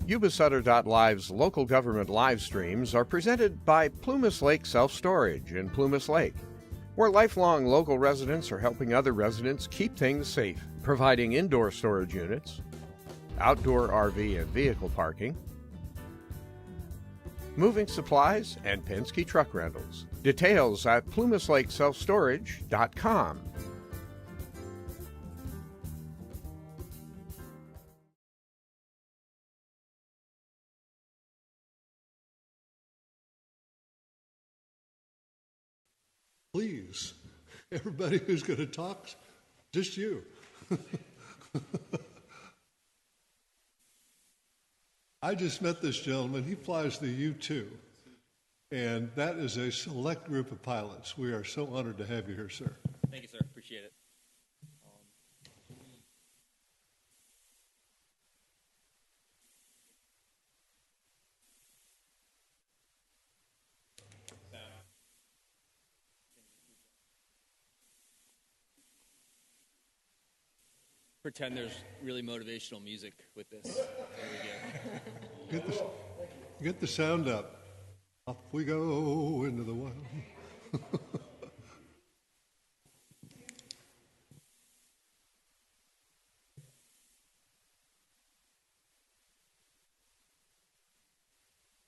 Yuba-Sutter.live's local government live streams are presented by Plumas Lake Self-Storage in Plumas Lake, where lifelong local residents are helping other residents keep things safe, providing indoor storage units, outdoor RV and vehicle parking, moving supplies, and Penske truck rentals. Details at plumaslakeselfstorage.com. Please, everybody who's going to talk, just you. I just met this gentleman. He flies the U-2, and that is a select group of pilots. We are so honored to have you here, sir. Thank you, sir. Appreciate it. Pretend there's really motivational music with this. There we go. Get the sound up. Off we go into the wild.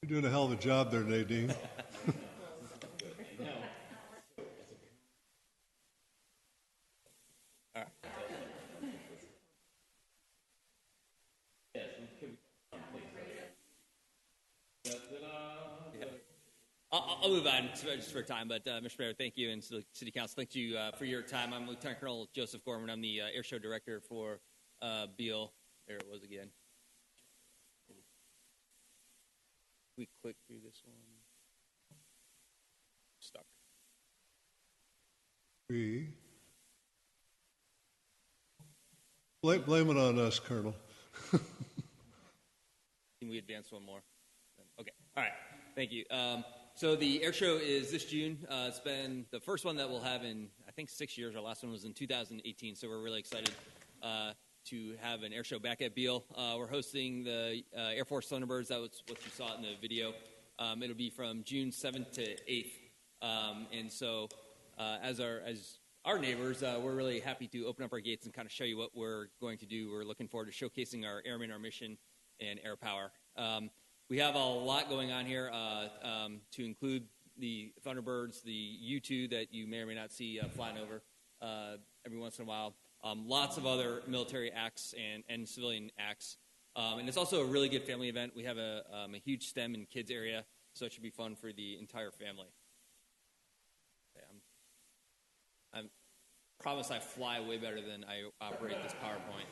You're doing a hell of a job there, Nadine. I'll move on just for time, but Mr. Mayor, thank you, and City Council, thank you for your time. I'm Lieutenant Colonel Joseph Gorman. I'm the Air Show Director for Beale. There it was again. We click through this one. Stuck. Blame it on us, Colonel. Can we advance one more? Okay. All right. Thank you. So the air show is this June. It's been the first one that we'll have in, I think, 6 years. Our last one was in 2018, so we're really excited to have an air show back at Beale. We're hosting the Air Force Thunderbirds. That was what you saw in the video. It'll be from June 7th to 8th. And so as our neighbors, we're really happy to open up our gates and kind of show you what we're going to do. We're looking forward to showcasing our airmen, our mission, and air power. We have a lot going on here to include the Thunderbirds, the U-2 that you may or may not see flying over every once in a while. Lots of other military acts and civilian acts. And it's also a really good family event. We have a huge STEM and kids area, so it should be fun for the entire family. Okay, I promise I fly way better than I operate this PowerPoint.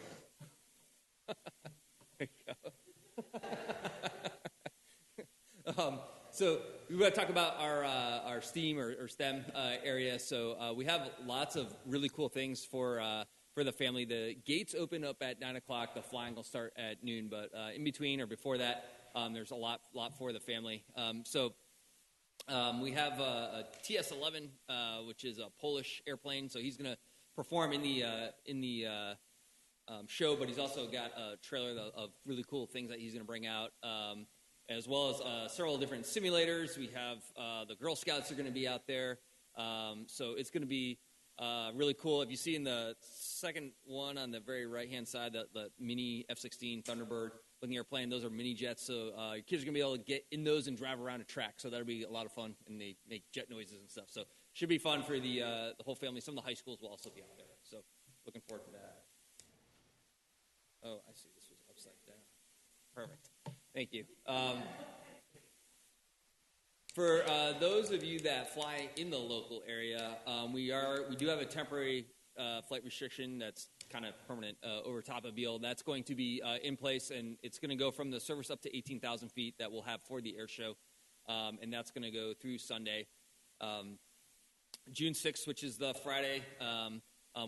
There you go. So we want to talk about our STEAM or STEM area. So we have lots of really cool things for the family. The gates open up at 9 o'clock. The flying will start at noon. But in between or before that, there's a lot for the family. So we have a TS-11, which is a Polish airplane. So he's going to perform in the show, but he's also got a trailer of really cool things that he's going to bring out. As well as several different simulators. We have the Girl Scouts are going to be out there. So it's going to be really cool. If you see in the second one on the very right-hand side, the mini F-16 Thunderbird looking airplane, those are mini jets. So your kids are going to be able to get in those and drive around a track. So that'll be a lot of fun, and they make jet noises and stuff. So should be fun for the whole family. Some of the high schools will also be out there. So looking forward to that. Oh, I see. This was upside down. Perfect. Thank you. For those of you that fly in the local area, we do have a temporary flight restriction that's kind of permanent over top of Beale. That's going to be in place, and it's going to go from the service up to 18,000 feet that we'll have for the air show, and that's going to go through Sunday. June 6th, which is the Friday,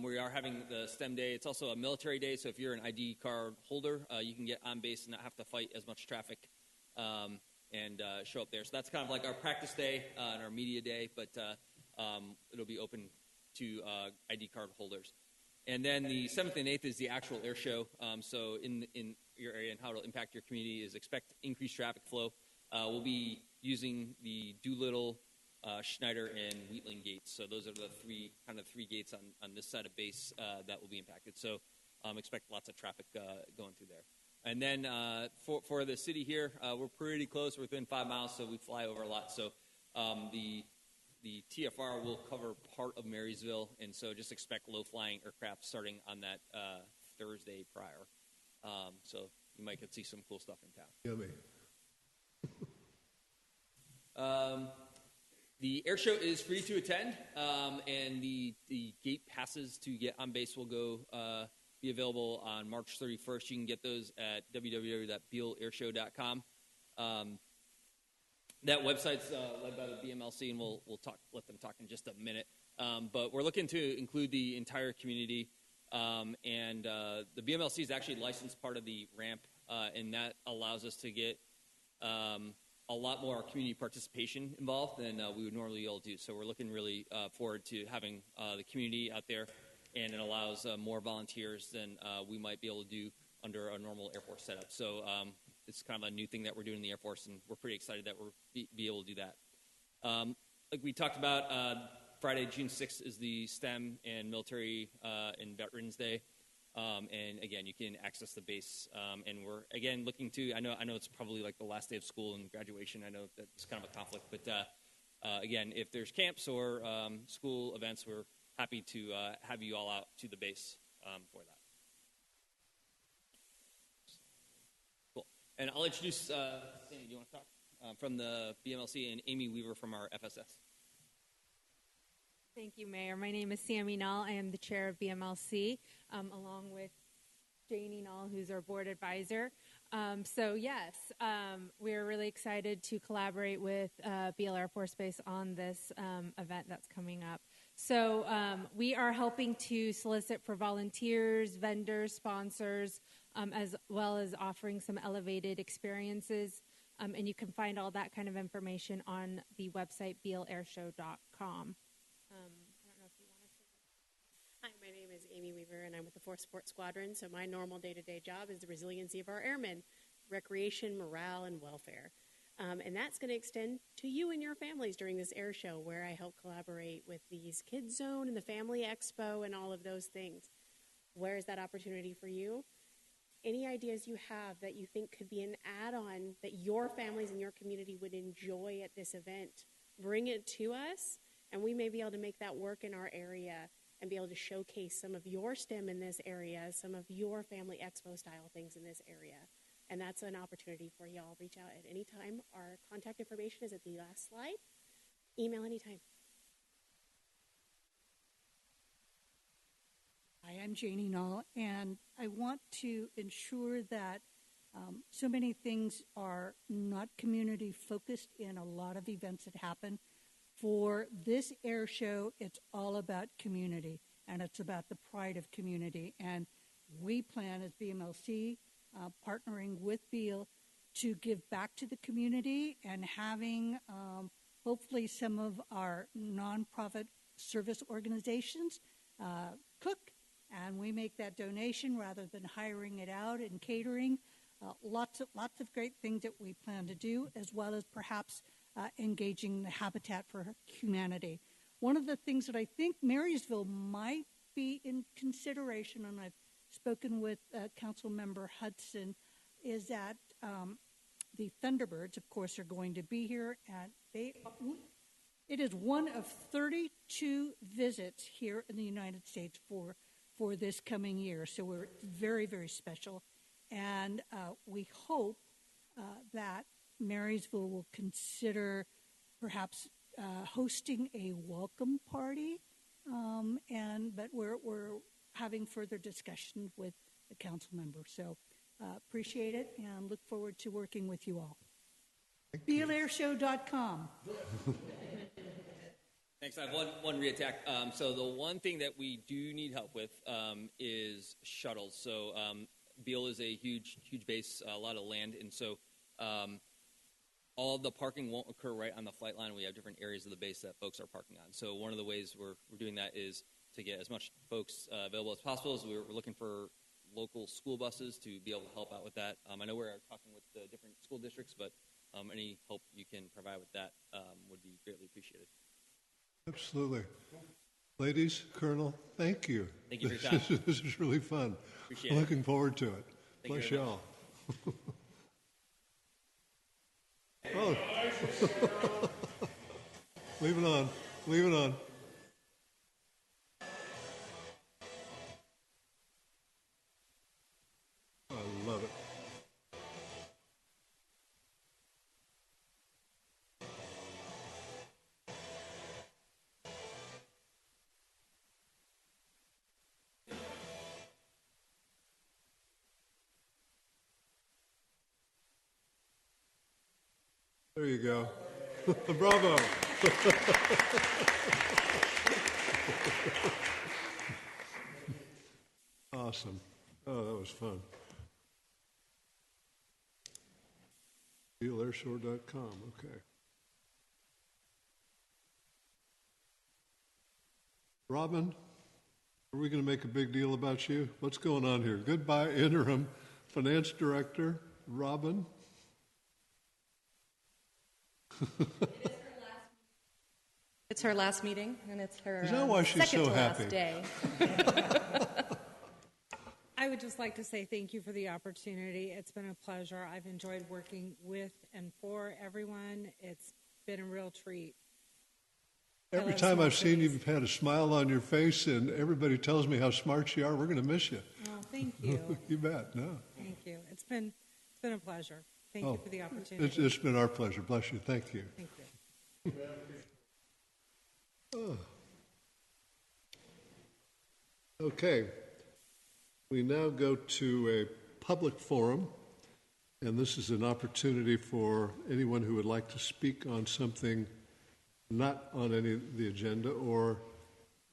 we are having the STEM day. It's also a military day, so if you're an ID card holder, you can get on base and not have to fight as much traffic and show up there. So that's kind of like our practice day and our media day, but it'll be open to ID card holders. And then the 7th and 8th is the actual air show. So in your area and how it'll impact your community is expect increased traffic flow. We'll be using the Doolittle, Schneider, and Wheatland gates. So those are the three gates on this side of base that will be impacted. So expect lots of traffic going through there. And then for the city here, we're pretty close. We're within 5 miles, so we fly over a lot. So the TFR will cover part of Marysville, and so just expect low-flying aircraft starting on that Thursday prior. So you might get to see some cool stuff in town. Yummy. The air show is free to attend, and the gate passes to get on base will be available on March 31st. You can get those at www.bealeairshow.com. That website's led by the BMLC, and we'll let them talk in just a minute. But we're looking to include the entire community, and the BMLC is actually a licensed part of the ramp, and that allows us to get a lot more community participation involved than we would normally all do. So we're looking really forward to having the community out there, and it allows more volunteers than we might be able to do under a normal Air Force setup. So it's kind of a new thing that we're doing in the Air Force, and we're pretty excited that we'll be able to do that. Like we talked about, Friday, June 6th is the STEM and Military and Veterans Day. And again, you can access the base. And we're, again, looking to, I know it's probably like the last day of school and graduation. I know that's kind of a conflict. But again, if there's camps or school events, we're happy to have you all out to the base for that. Cool. And I'll introduce, Sandy, do you want to talk? From the BMLC, and Amy Weaver from our FSS. Thank you, Mayor. My name is Sammy Null. I am the chair of BMLC, along with Janie Null, who's our board advisor. We're really excited to collaborate with Beale Air Force Base on this event that's coming up. So we are helping to solicit for volunteers, vendors, sponsors, as well as offering some elevated experiences. And you can find all that kind of information on the website bealeairshow.com. Hi, my name is Amy Weaver, and I'm with the 4th Support Squadron. So my normal day-to-day job is the resiliency of our airmen, recreation, morale, and welfare. And that's going to extend to you and your families during this air show, where I help collaborate with these Kids Zone and the Family Expo and all of those things. Where is that opportunity for you? Any ideas you have that you think could be an add-on that your families and your community would enjoy at this event, bring it to us, and we may be able to make that work in our area and be able to showcase some of your STEM in this area, some of your Family Expo style things in this area. And that's an opportunity for y'all. Reach out at any time. Our contact information is at the last slide. Email anytime. Hi, I'm Janie Null, and I want to ensure that so many things are not community focused in a lot of events that happen. For this air show, it's all about community, and it's about the pride of community. And we plan as BMLC, partnering with Beale, to give back to the community and having hopefully some of our nonprofit service organizations cook. And we make that donation rather than hiring it out and catering. Lots of great things that we plan to do, as well as perhaps engaging the Habitat for Humanity. One of the things that I think Marysville might be in consideration, and I've spoken with Council Member Hudson, is that the Thunderbirds, of course, are going to be here. And it is one of 32 visits here in the United States for this coming year. So we're very, very special. And we hope that Marysville will consider perhaps hosting a welcome party. But we're having further discussion with the council member. So appreciate it and look forward to working with you all. BealeAirShow.com. Thanks. I have one reattack. So the one thing that we do need help with is shuttles. So Beale is a huge base, a lot of land, and so all of the parking won't occur right on the flight line. We have different areas of the base that folks are parking on. So one of the ways we're doing that is to get as much folks available as possible. So we're looking for local school buses to be able to help out with that. I know we're talking with the different school districts, but any help you can provide with that would be greatly appreciated. Absolutely. Ladies, Colonel, thank you. Thank you for your time. This is really fun. Appreciate I'm it. looking forward to it. Thank Bless you very y'all. Oh. Leave it on. Leave it on. I love it. There you go. Bravo. Awesome. Oh, that was fun. BealeAirshore.com. Okay. Robin, are we going to make a big deal about you? What's going on here? Goodbye, Interim Finance Director, Robin. It's her last meeting, and it's her Is that why she's second so to happy? last day. I would just like to say thank you for the opportunity. It's been a pleasure. I've enjoyed working with and for everyone. It's been a real treat. Every love time small I've seen you, cities. you've had a smile on your face, and everybody tells me how smart you are. We're going to miss you. Oh, thank you. You bet. No. Thank you. It's been a pleasure. Thank you for the opportunity. It's been our pleasure. Bless you. Thank you. Thank you. Oh. Okay. We now go to a public forum, and this is an opportunity for anyone who would like to speak on something not on any of the agenda or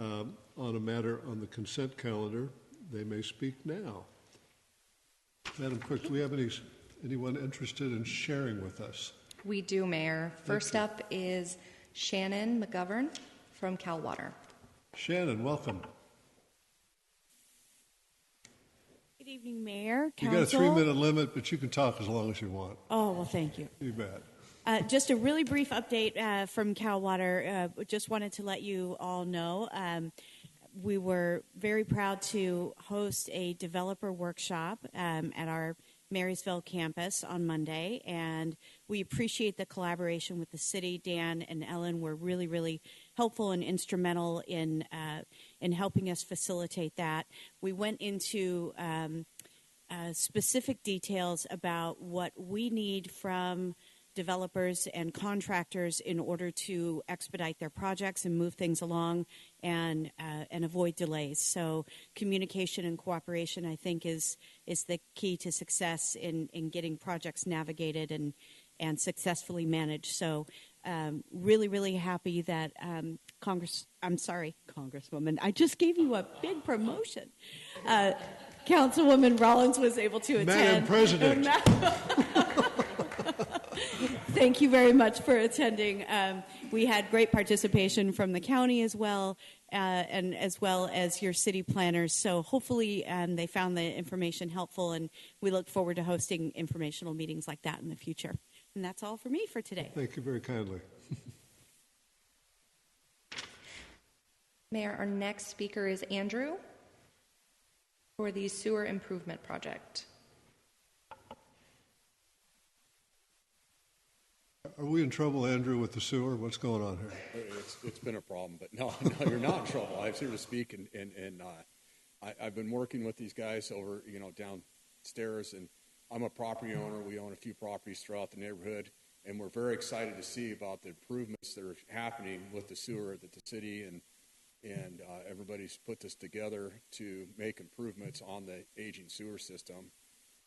on a matter on the consent calendar. They may speak now. Madam Clerk, do we have anyone interested in sharing with us? We do, Mayor. First up is Shannon McGovern from Cal Water. Shannon, welcome. Good evening, Mayor, You Council. got a 3-minute limit, but you can talk as long as you want. Oh, well, thank you. You bet. Just a really brief update from Cal Water. Just wanted to let you all know we were very proud to host a developer workshop at our Marysville campus on Monday, and we appreciate the collaboration with the city. Dan and Ellen were really, really helpful and instrumental in helping us facilitate that. We went into specific details about what we need from developers and contractors in order to expedite their projects and move things along and avoid delays. So communication and cooperation, I think, is the key to success in getting projects navigated and successfully managed. So really, really happy that Congresswoman, I just gave you a big promotion. Councilwoman Rollins was able to attend. Madam President. Thank you very much for attending. We had great participation from the county as well, and as well as your city planners. So hopefully they found the information helpful, and we look forward to hosting informational meetings like that in the future. And that's all for me for today. Thank you very kindly. Mayor, our next speaker is Andrew for the sewer improvement project. Are we in trouble, Andrew, with the sewer? What's going on here? It's been a problem, but no, you're not in trouble. I'm here to speak, and I've been working with these guys over, downstairs, and I'm a property owner. We own a few properties throughout the neighborhood, and we're very excited to see about the improvements that are happening with the sewer that the city and everybody's put this together to make improvements on the aging sewer system,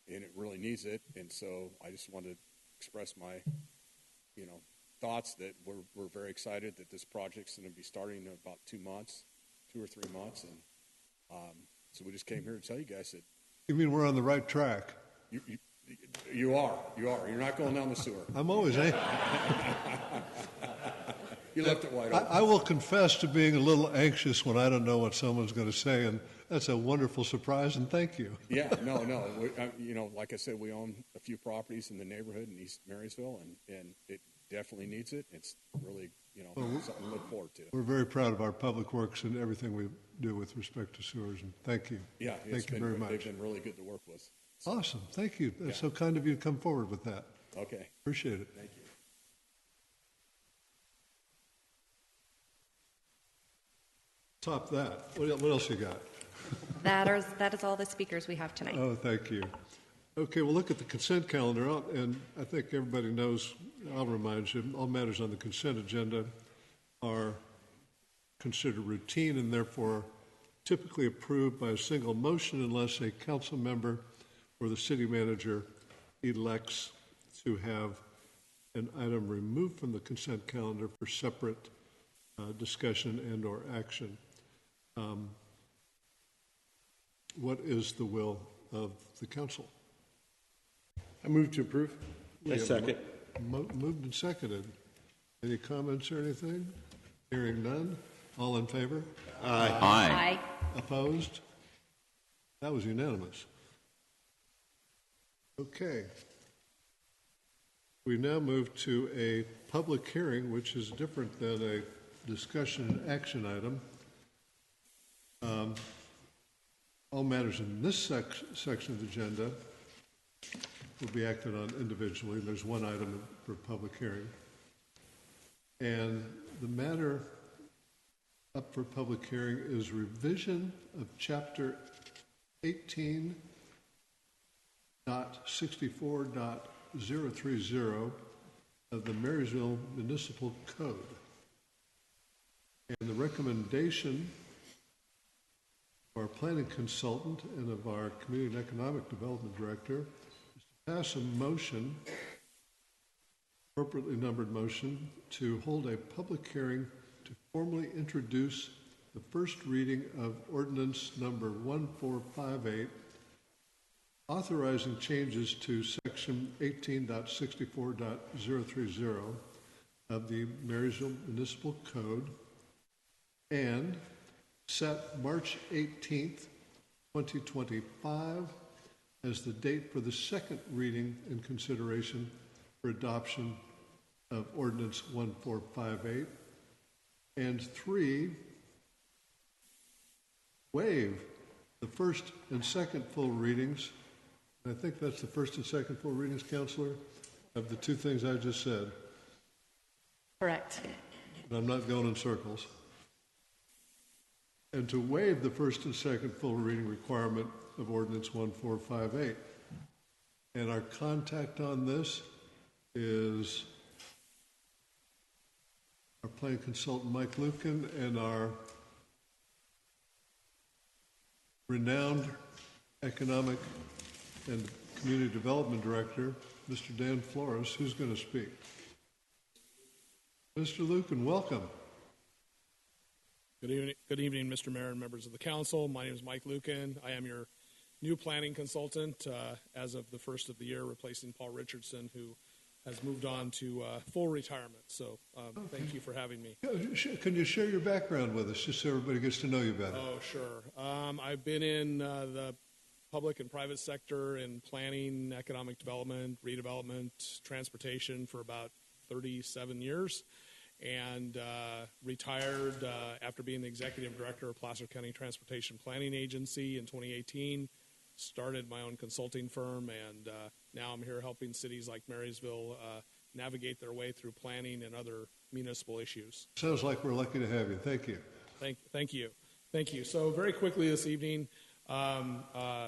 and it really needs it. And so I just wanted to express my thoughts that we're very excited that this project's going to be starting in about 2 or 3 months, and so we just came here to tell you guys that. You mean we're on the right track? You are. You're not going down the sewer. I'm always You left it wide open. I will confess to being a little anxious when I don't know what someone's going to say, and that's a wonderful surprise, and thank you. Yeah, no. You know, like I said, we own a few properties in the neighborhood in East Marysville, and it definitely needs it. It's really, something to look forward to. We're very proud of our public works and everything we do with respect to sewers, and thank you. Yeah, thank you very much. They've been really good to work with. So. Awesome, thank you. That's so kind of you to come forward with that. Okay. Appreciate it. Thank you. Top that. What else you got? That is all the speakers we have tonight. Oh, thank you. Okay, we'll look at the consent calendar, and I think everybody knows, I'll remind you, all matters on the consent agenda are considered routine and therefore typically approved by a single motion unless a council member or the city manager elects to have an item removed from the consent calendar for separate discussion and or action. What is the will of the council? I move to approve. I second. Moved and seconded. Any comments or anything? Hearing none. All in favor? Aye. Aye. Opposed? That was unanimous. Okay. We now move to a public hearing, which is different than a discussion and action item. All matters in this section of the agenda will be acted on individually. There's one item for public hearing. And the matter up for public hearing is revision of Chapter 18.64.030 of the Marysville Municipal Code. And the recommendation of our planning consultant and of our Community and Economic Development Director is to pass a motion, appropriately numbered motion, to hold a public hearing to formally introduce the first reading of ordinance number 1458, authorizing changes to section 18.64.030 of the Marysville Municipal Code, and set March 18th, 2025 as the date for the second reading and consideration for adoption of ordinance 1458. And 3, waive the first and second full readings. I think that's the first and second full readings, Counselor, of the two things I just said. Correct. And I'm not going in circles. And to waive the first and second full reading requirement of ordinance 1458. And our contact on this is our planning consultant, Mike Lucan, and our renowned economic and community development director, Mr. Dan Flores, who's going to speak. Mr. Lucan, welcome. Good evening, Mr. Mayor and members of the council. My name is Mike Lucan. I am your new planning consultant as of the first of the year, replacing Paul Richardson, who has moved on to full retirement. So thank you for having me. Can you share your background with us, just so everybody gets to know you better? Oh, sure. I've been in the public and private sector in planning, economic development, redevelopment, transportation for about 37 years. And retired after being the executive director of Placer County Transportation Planning Agency in 2018. Started my own consulting firm, and now I'm here helping cities like Marysville navigate their way through planning and other municipal issues. Sounds like we're lucky to have you. Thank you. Thank you. So very quickly this evening,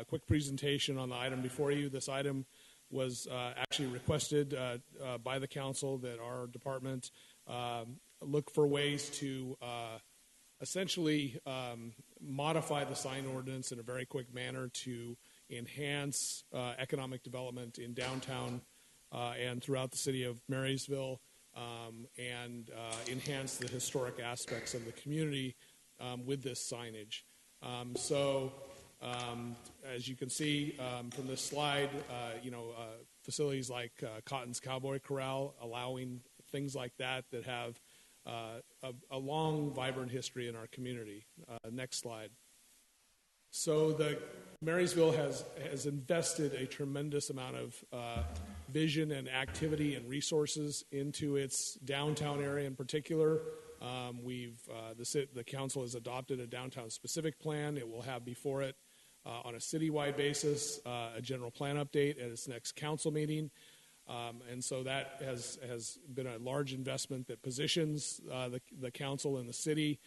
quick presentation on the item before you. This item was actually requested by the council that our department look for ways to essentially modify the sign ordinance in a very quick manner to enhance economic development in downtown and throughout the city of Marysville, and enhance the historic aspects of the community with this signage. As you can see from this slide, facilities like Cotton's Cowboy Corral, allowing things like that have a long, vibrant history in our community. Next slide. So Marysville has invested a tremendous amount of vision and activity and resources into its downtown area in particular. The council has adopted a downtown specific plan. It will have before it on a citywide basis a general plan update at its next council meeting. And so that has been a large investment that positions the council and the city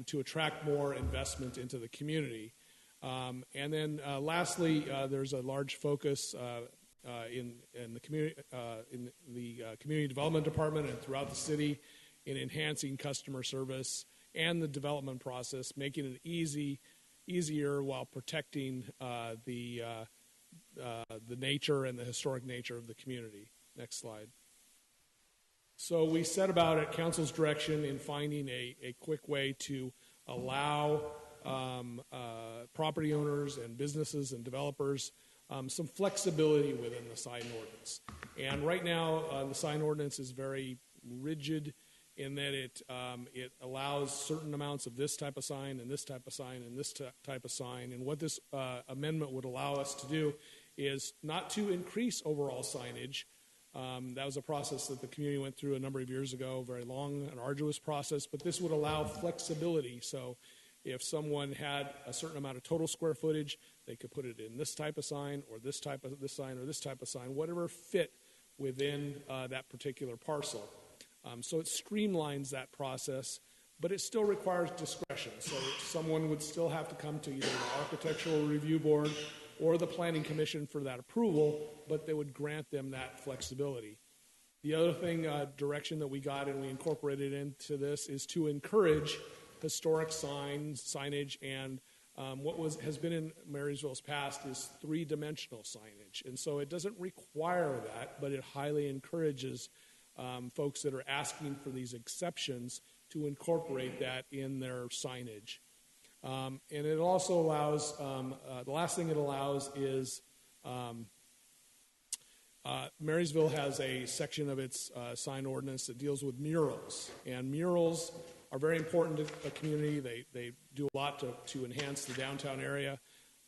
to attract more investment into the community. And then lastly, there's a large focus in the community development department and throughout the city in enhancing customer service and the development process, making it easier while protecting the nature and the historic nature of the community. Next slide. So we set about at council's direction in finding a quick way to allow property owners and businesses and developers some flexibility within the sign ordinance. And right now, the sign ordinance is very rigid in that it allows certain amounts of this type of sign and this type of sign and this type of sign. And what this amendment would allow us to do is not to increase overall signage. That was a process that the community went through a number of years ago, very long and arduous process, but this would allow flexibility. So if someone had a certain amount of total square footage, they could put it in this type of sign or this type of this sign or this type of sign, whatever fit within that particular parcel. So it streamlines that process, but it still requires discretion. So someone would still have to come to either the Architectural Review Board or the Planning Commission for that approval, but they would grant them that flexibility. The other thing, direction that we got and we incorporated into this is to encourage historic signage, and what has been in Marysville's past is three-dimensional signage. And so it doesn't require that, but it highly encourages folks that are asking for these exceptions to incorporate that in their signage. And it also allows, the last thing it allows is Marysville has a section of its sign ordinance that deals with murals. And murals are very important to the community. They do a lot to enhance the downtown area.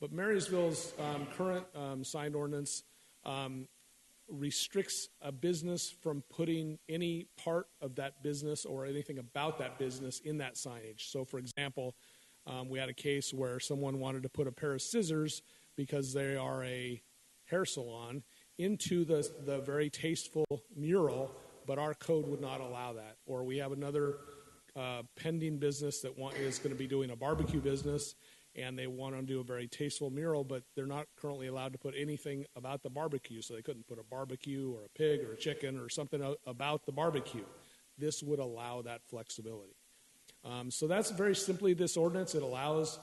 But Marysville's current sign ordinance restricts a business from putting any part of that business or anything about that business in that signage. So, for example, we had a case where someone wanted to put a pair of scissors because they are a hair salon into the very tasteful mural, but our code would not allow that. Or we have another pending business that is going to be doing a barbecue business, and they want to do a very tasteful mural, but they're not currently allowed to put anything about the barbecue, so they couldn't put a barbecue or a pig or a chicken or something about the barbecue. This would allow that flexibility. So that's very simply this ordinance. It allows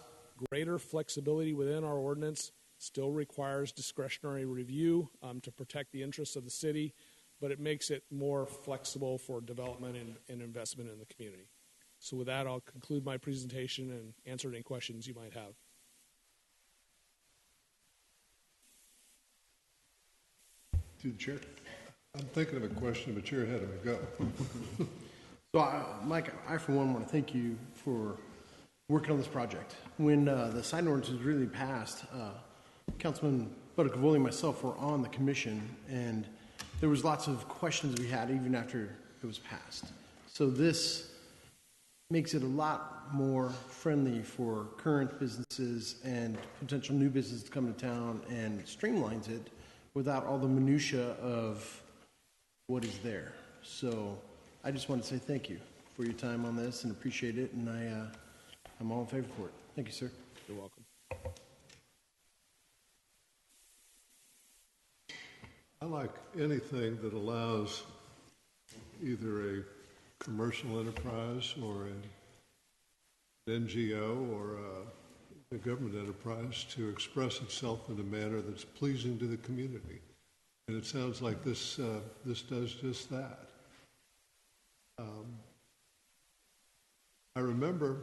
greater flexibility within our ordinance, still requires discretionary review to protect the interests of the city, but it makes it more flexible for development and investment in the community. So with that, I'll conclude my presentation and answer any questions you might have. To the chair. I'm thinking of a question, but you're ahead of me. Go. So, Mike, I for one want to thank you for working on this project. When the sign ordinance was really passed, Councilman Bertagna and myself were on the commission, and there was lots of questions we had even after it was passed. So this makes it a lot more friendly for current businesses and potential new businesses to come to town, and streamlines it without all the minutia of what is there. So I just want to say thank you for your time on this and appreciate it, and I'm all in favor for it. Thank you, sir. You're welcome. I like anything that allows either a commercial enterprise or an NGO or a government enterprise to express itself in a manner that's pleasing to the community. And it sounds like this does just that. I remember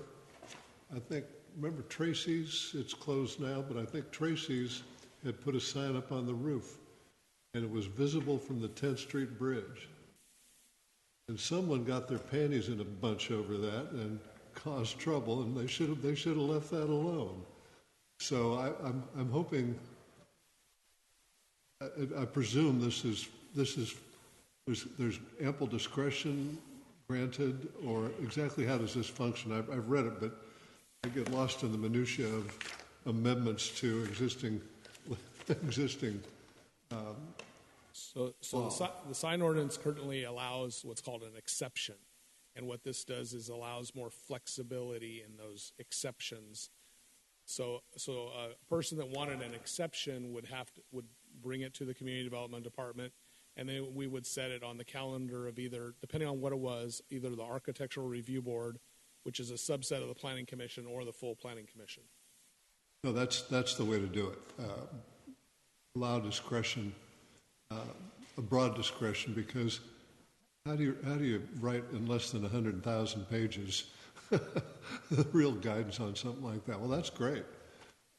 Tracy's, it's closed now, but I think Tracy's had put a sign up on the roof, and it was visible from the 10th Street Bridge. And someone got their panties in a bunch over that and caused trouble, and they should have left that alone. So I'm hoping. I presume there's ample discretion granted, or exactly how does this function? I've read it, but I get lost in the minutia of amendments to existing. So the sign ordinance currently allows what's called an exception, and what this does is allows more flexibility in those exceptions. So a person that wanted an exception would bring it to the community development department, and then we would set it on the calendar of either, depending on what it was, either the architectural review board, which is a subset of the planning commission, or the full planning commission. No, that's the way to do it. Allow discretion, a broad discretion, because how do you write in less than 100,000 pages the real guidance on something like that? Well, that's great.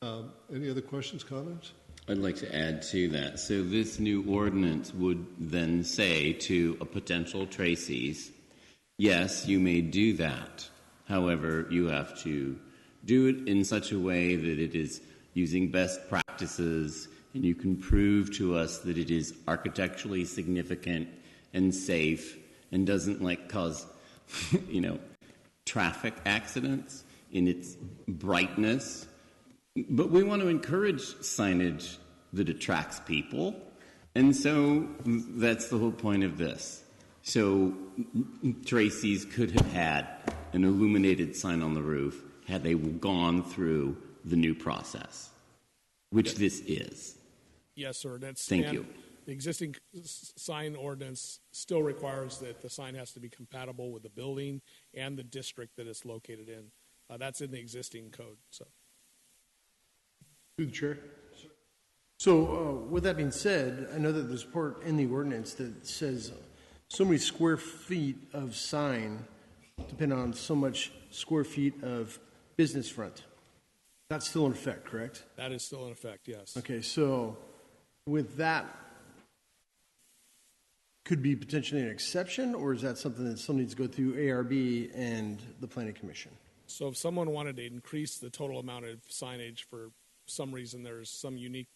Any other questions, comments? I'd like to add to that. So this new ordinance would then say to a potential Tracy's, yes, you may do that. However, you have to do it in such a way that it is using best practices, and you can prove to us that it is architecturally significant and safe and doesn't cause, traffic accidents in its brightness. But we want to encourage signage that attracts people, and so that's the whole point of this. So Tracy's could have had an illuminated sign on the roof had they gone through the new process, which this is. Yes, sir. Thank you. The existing sign ordinance still requires that the sign has to be compatible with the building and the district that it's located in. That's in the existing code. So, through the chair. So, with that being said, I know that there's part in the ordinance that says so many square feet of sign depend on so much square feet of business front. That's still in effect, correct? That is still in effect, yes. Okay, so with that, could be potentially an exception, or is that something that still needs to go through ARB and the Planning Commission? So if someone wanted to increase the total amount of signage for some reason, there's some unique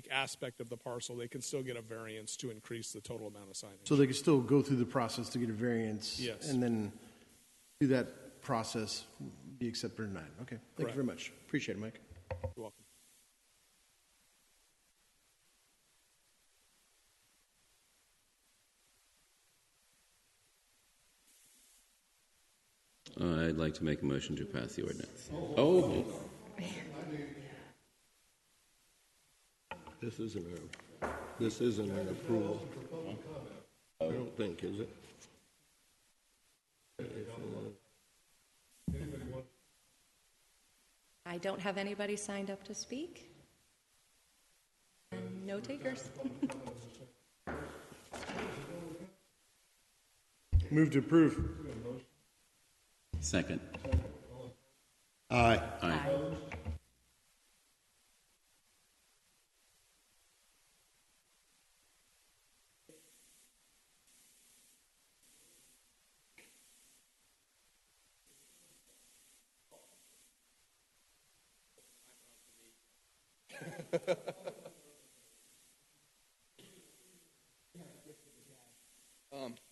aspect of the parcel, they can still get a variance to increase the total amount of signage. So they could still go through the process to get a variance, yes, and then through that process be accepted or denied. Okay, thank you very much. Appreciate it, Mike. You're welcome. I'd like to make a motion to pass the ordinance. Oh. This isn't an approval. I don't think, is it? I don't have anybody signed up to speak. And no takers. Move to approve. Second. Aye. Aye.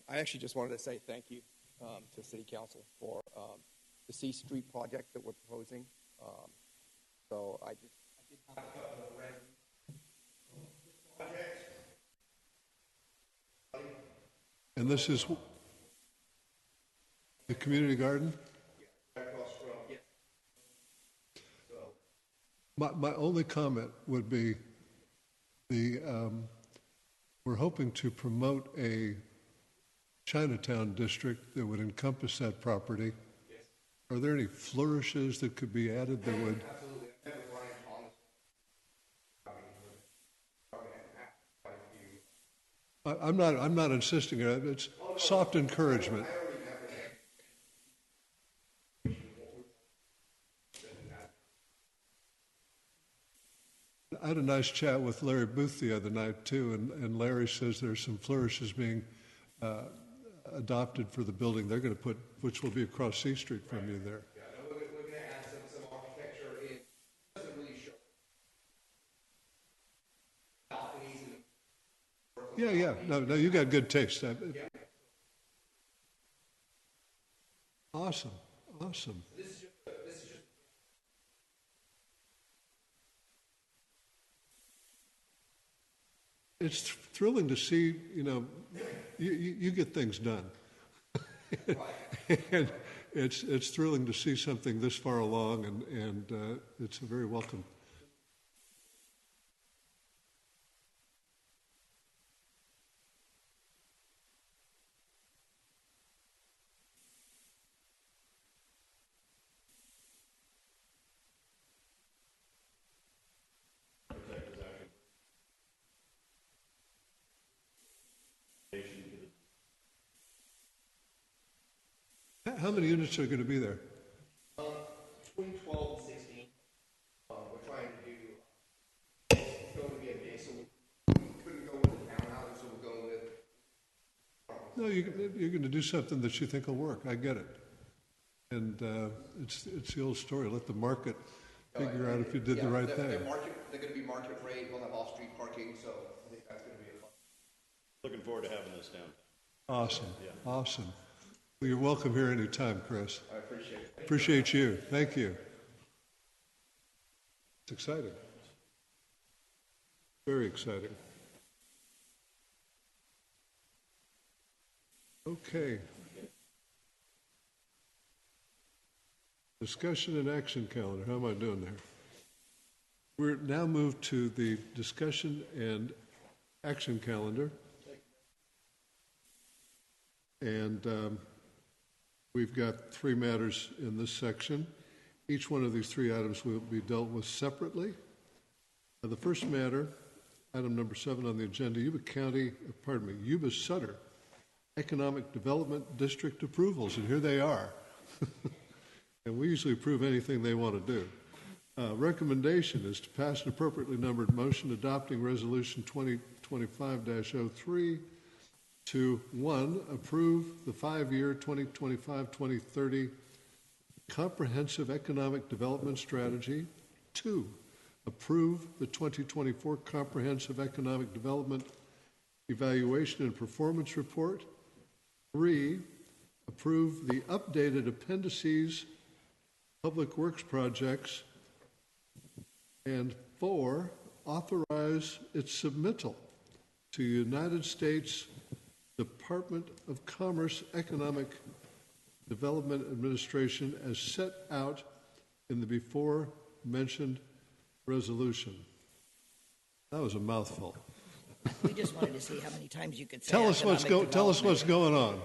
I actually just wanted to say thank you to City Council for the C Street project that we're proposing. So I did have a couple of random projects. And this is the community garden? My only comment would be we're hoping to promote a Chinatown district that would encompass that property. Yes. Are there any flourishes that could be added that would? Absolutely. I'm not insisting on it. It's soft encouragement. I had a nice chat with Larry Booth the other night too, and Larry says there's some flourishes being adopted for the building they're going to put, which will be across C Street from you there. Yeah, we're going to add some architecture. It doesn't really show balconies and Yeah. No, you got good taste. Awesome. This is just It's thrilling to see, you get things done. And it's thrilling to see something this far along, and it's a very welcome. How many units are going to be there? between 12 and 16. We're trying to do, it's going to be a mix, so we couldn't go with the townhouses, so we're going with. No, you're going to do something that you think will work. I get it. And it's the old story. Let the market figure out if you did the right thing. They're going to be market rate. We'll have off-street parking, so I think that's going to be a fun. Looking forward to having this down. Awesome. Awesome. Well, you're welcome here anytime, Chris. I appreciate it. Appreciate you. Thank you. It's exciting. Very exciting. Okay. Discussion and action calendar. How am I doing there? We're now moved to the discussion and action calendar. And we've got 3 matters in this section. Each one of these 3 items will be dealt with separately. The first matter, item number 7 on the agenda, Yuba-Sutter Economic Development District approvals, and here they are. And we usually approve anything they want to do. Recommendation is to pass an appropriately numbered motion adopting Resolution 2025-03 to 1, approve the 5-year 2025-2030 Comprehensive Economic Development Strategy. 2, approve the 2024 Comprehensive Economic Development Evaluation and Performance Report. 3, approve the updated appendices, public works projects. And 4, authorize its submittal to United States Department of Commerce Economic Development Administration as set out in the before mentioned resolution. That was a mouthful. We just wanted to see how many times you could say Tell us what's going on.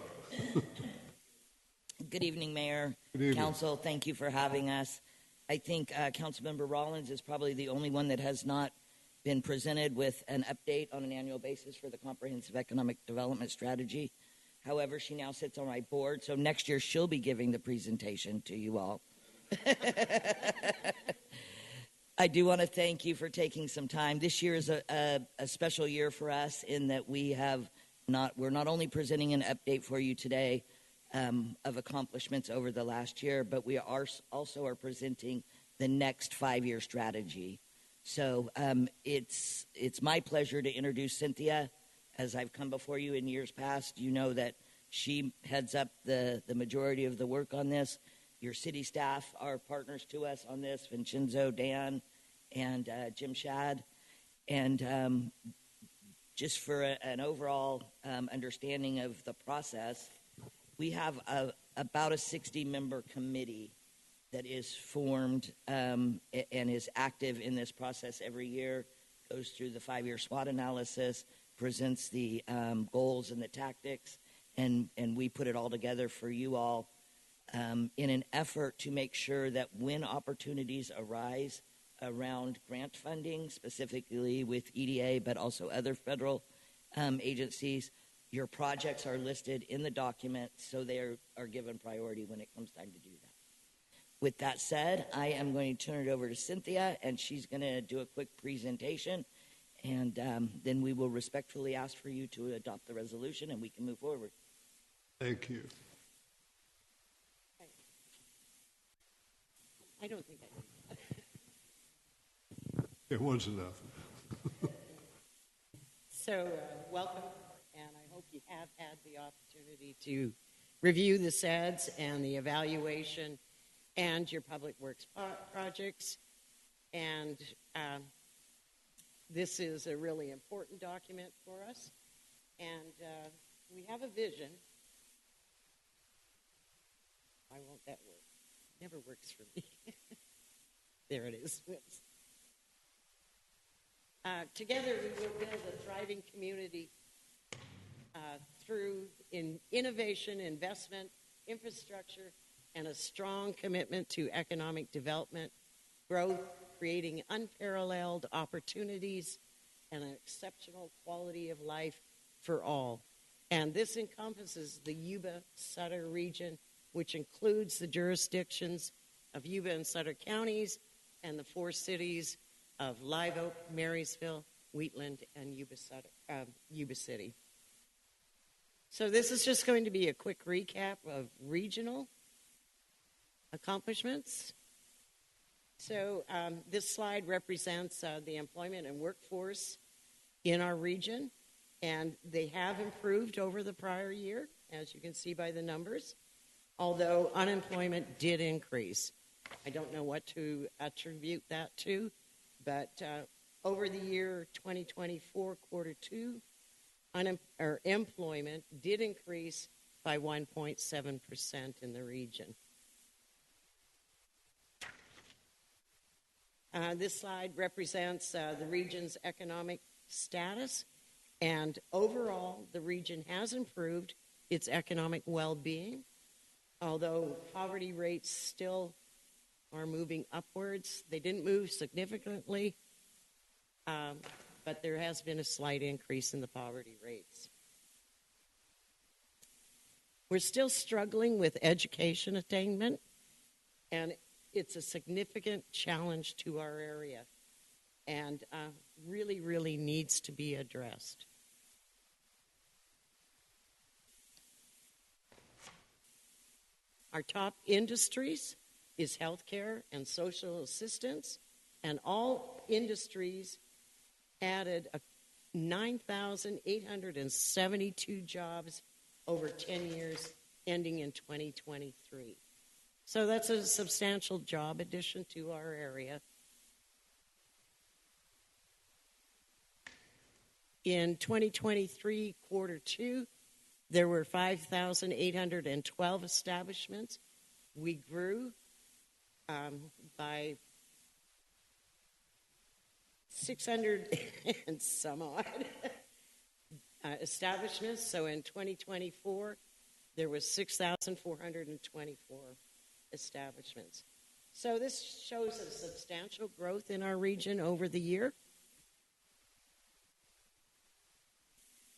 Good evening, Mayor, Good evening. Council. Thank you for having us. I think Councilmember Rollins is probably the only one that has not been presented with an update on an annual basis for the Comprehensive Economic Development Strategy. However, she now sits on my board, so next year she'll be giving the presentation to you all. I do want to thank you for taking some time. This year is a special year for us in that we're not only presenting an update for you today of accomplishments over the last year, but we also are presenting the next 5-year strategy. So it's my pleasure to introduce Cynthia. As I've come before you in years past, you know that she heads up the majority of the work on this. Your city staff are partners to us on this, Vincenzo, Dan, and Jim Shad. And just for an overall understanding of the process, we have about a 60-member committee that is formed and is active in this process every year, goes through the 5-year SWOT analysis, presents the goals and the tactics, and we put it all together for you all in an effort to make sure that when opportunities arise around grant funding, specifically with EDA, but also other federal agencies, your projects are listed in the document so they are given priority when it comes time to do that. With that said, I am going to turn it over to Cynthia, and she's going to do a quick presentation. And then we will respectfully ask for you to adopt the resolution, and we can move forward. Thank you. I don't think I do. It was enough. So, welcome, and I hope you have had the opportunity to review the SEDS and the evaluation and your public works projects. And this is a really important document for us. And we have a vision. Why won't that work? Never works for me. There it is. Together, we will build a thriving community through innovation, investment, infrastructure, and a strong commitment to economic development, growth, creating unparalleled opportunities, and an exceptional quality of life for all. And this encompasses the Yuba-Sutter region, which includes the jurisdictions of Yuba and Sutter counties and the 4 cities of Live Oak, Marysville, Wheatland, and Yuba City. So this is just going to be a quick recap of regional accomplishments. So this slide represents the employment and workforce in our region, and they have improved over the prior year, as you can see by the numbers, although unemployment did increase. I don't know what to attribute that to, but over the year 2024, quarter 2, employment did increase by 1.7% in the region. This slide represents the region's economic status, and overall, the region has improved its economic well-being, although poverty rates still are moving upwards. They didn't move significantly, but there has been a slight increase in the poverty rates. We're still struggling with education attainment, and it's a significant challenge to our area and really, really needs to be addressed. Our top industries is healthcare and social assistance, and all industries added 9,872 jobs over 10 years, ending in 2023. So that's a substantial job addition to our area. In 2023, quarter 2, there were 5,812 establishments. We grew by 600 and some odd establishments. So in 2024, there was 6,424 establishments. So this shows a substantial growth in our region over the year.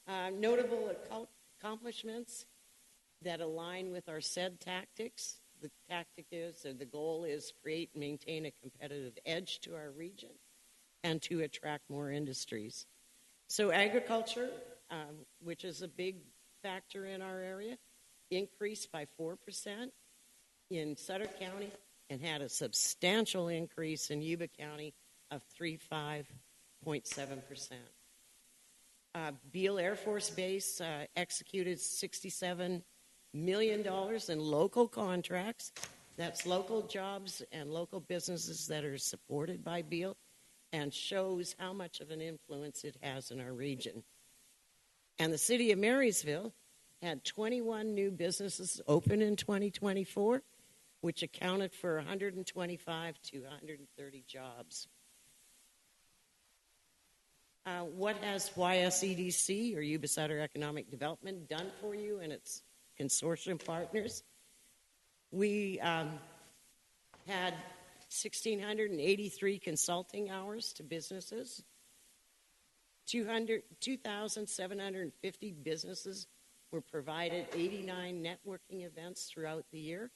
Notable accomplishments that align with our SED tactics. The tactic is, or the goal is, create and maintain a competitive edge to our region and to attract more industries. So agriculture, which is a big factor in our area, increased by 4% in Sutter County and had a substantial increase in Yuba County of 35.7%. Beale Air Force Base executed $67 million in local contracts. That's local jobs and local businesses that are supported by Beale, and shows how much of an influence it has in our region. And the city of Marysville had 21 new businesses open in 2024, which accounted for 125 to 130 jobs. What has YSEDC, or Yuba-Sutter Economic Development, done for you and its consortium partners? We had 1,683 consulting hours to businesses. 2,750 businesses were provided 89 networking events throughout the year.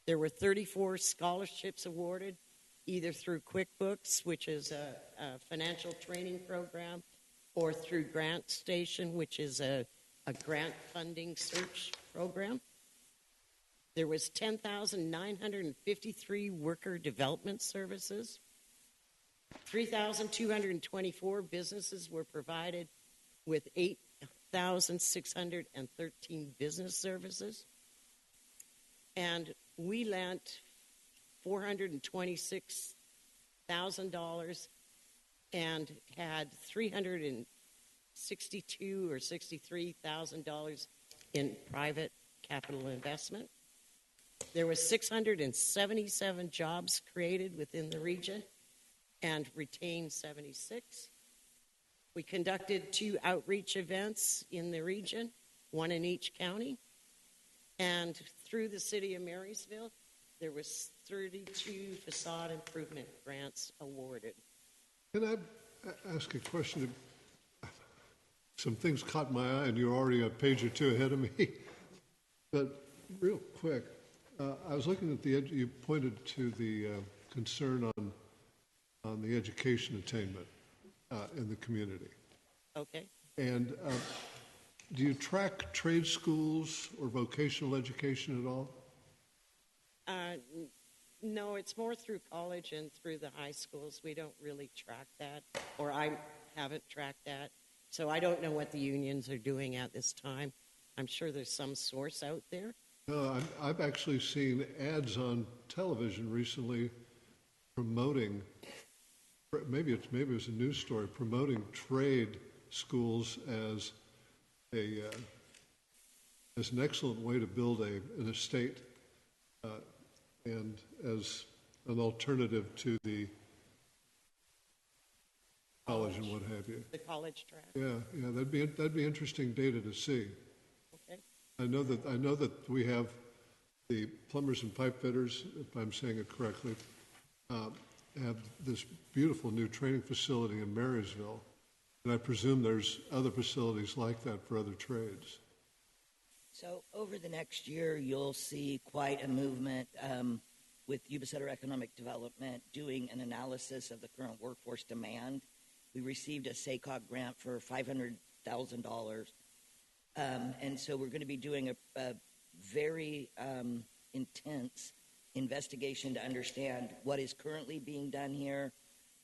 There were 34 scholarships awarded either through QuickBooks, which is a financial training program, or through Grant Station, which is a grant funding search program. There was 10,953 worker development services. 3,224 businesses were provided with 8,613 business services. And we lent $426,000 and had $362 or $63,000 in private capital investment. There was 677 jobs created within the region and retained 76. We conducted 2 outreach events in the region, 1 in each county. And through the city of Marysville, there was 32 facade improvement grants awarded. Can I ask a question? Some things caught my eye, and you're already a page or two ahead of me. But real quick, I was looking at you pointed to the concern on the education attainment in the community. Okay. And do you track trade schools or vocational education at all? No, it's more through college and through the high schools. We don't really track that, or I haven't tracked that. So I don't know what the unions are doing at this time. I'm sure there's some source out there. No, I've actually seen ads on television recently promoting, maybe it was a news story, promoting trade schools as an excellent way to build an estate and as an alternative to the college and what have you. The college track. Yeah, that'd be interesting data to see. Okay. I know that we have the plumbers and pipe fitters, if I'm saying it correctly, have this beautiful new training facility in Marysville, and I presume there's other facilities like that for other trades. So over the next year, you'll see quite a movement with Yuba-Sutter Economic Development doing an analysis of the current workforce demand. We received a SACOG grant for $500,000. And so we're going to be doing a very intense investigation to understand what is currently being done here,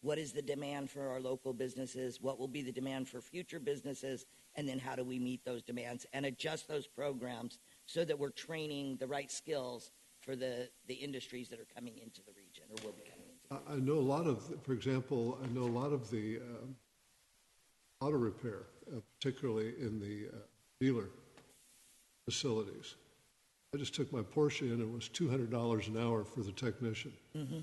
what is the demand for our local businesses, what will be the demand for future businesses, and then how do we meet those demands and adjust those programs so that we're training the right skills for the industries that are coming into the region or will be coming into the region. I know a lot of, for example, the auto repair, particularly in the dealer facilities. I just took my Porsche in, and it was $200 an hour for the technician. Mm-hmm.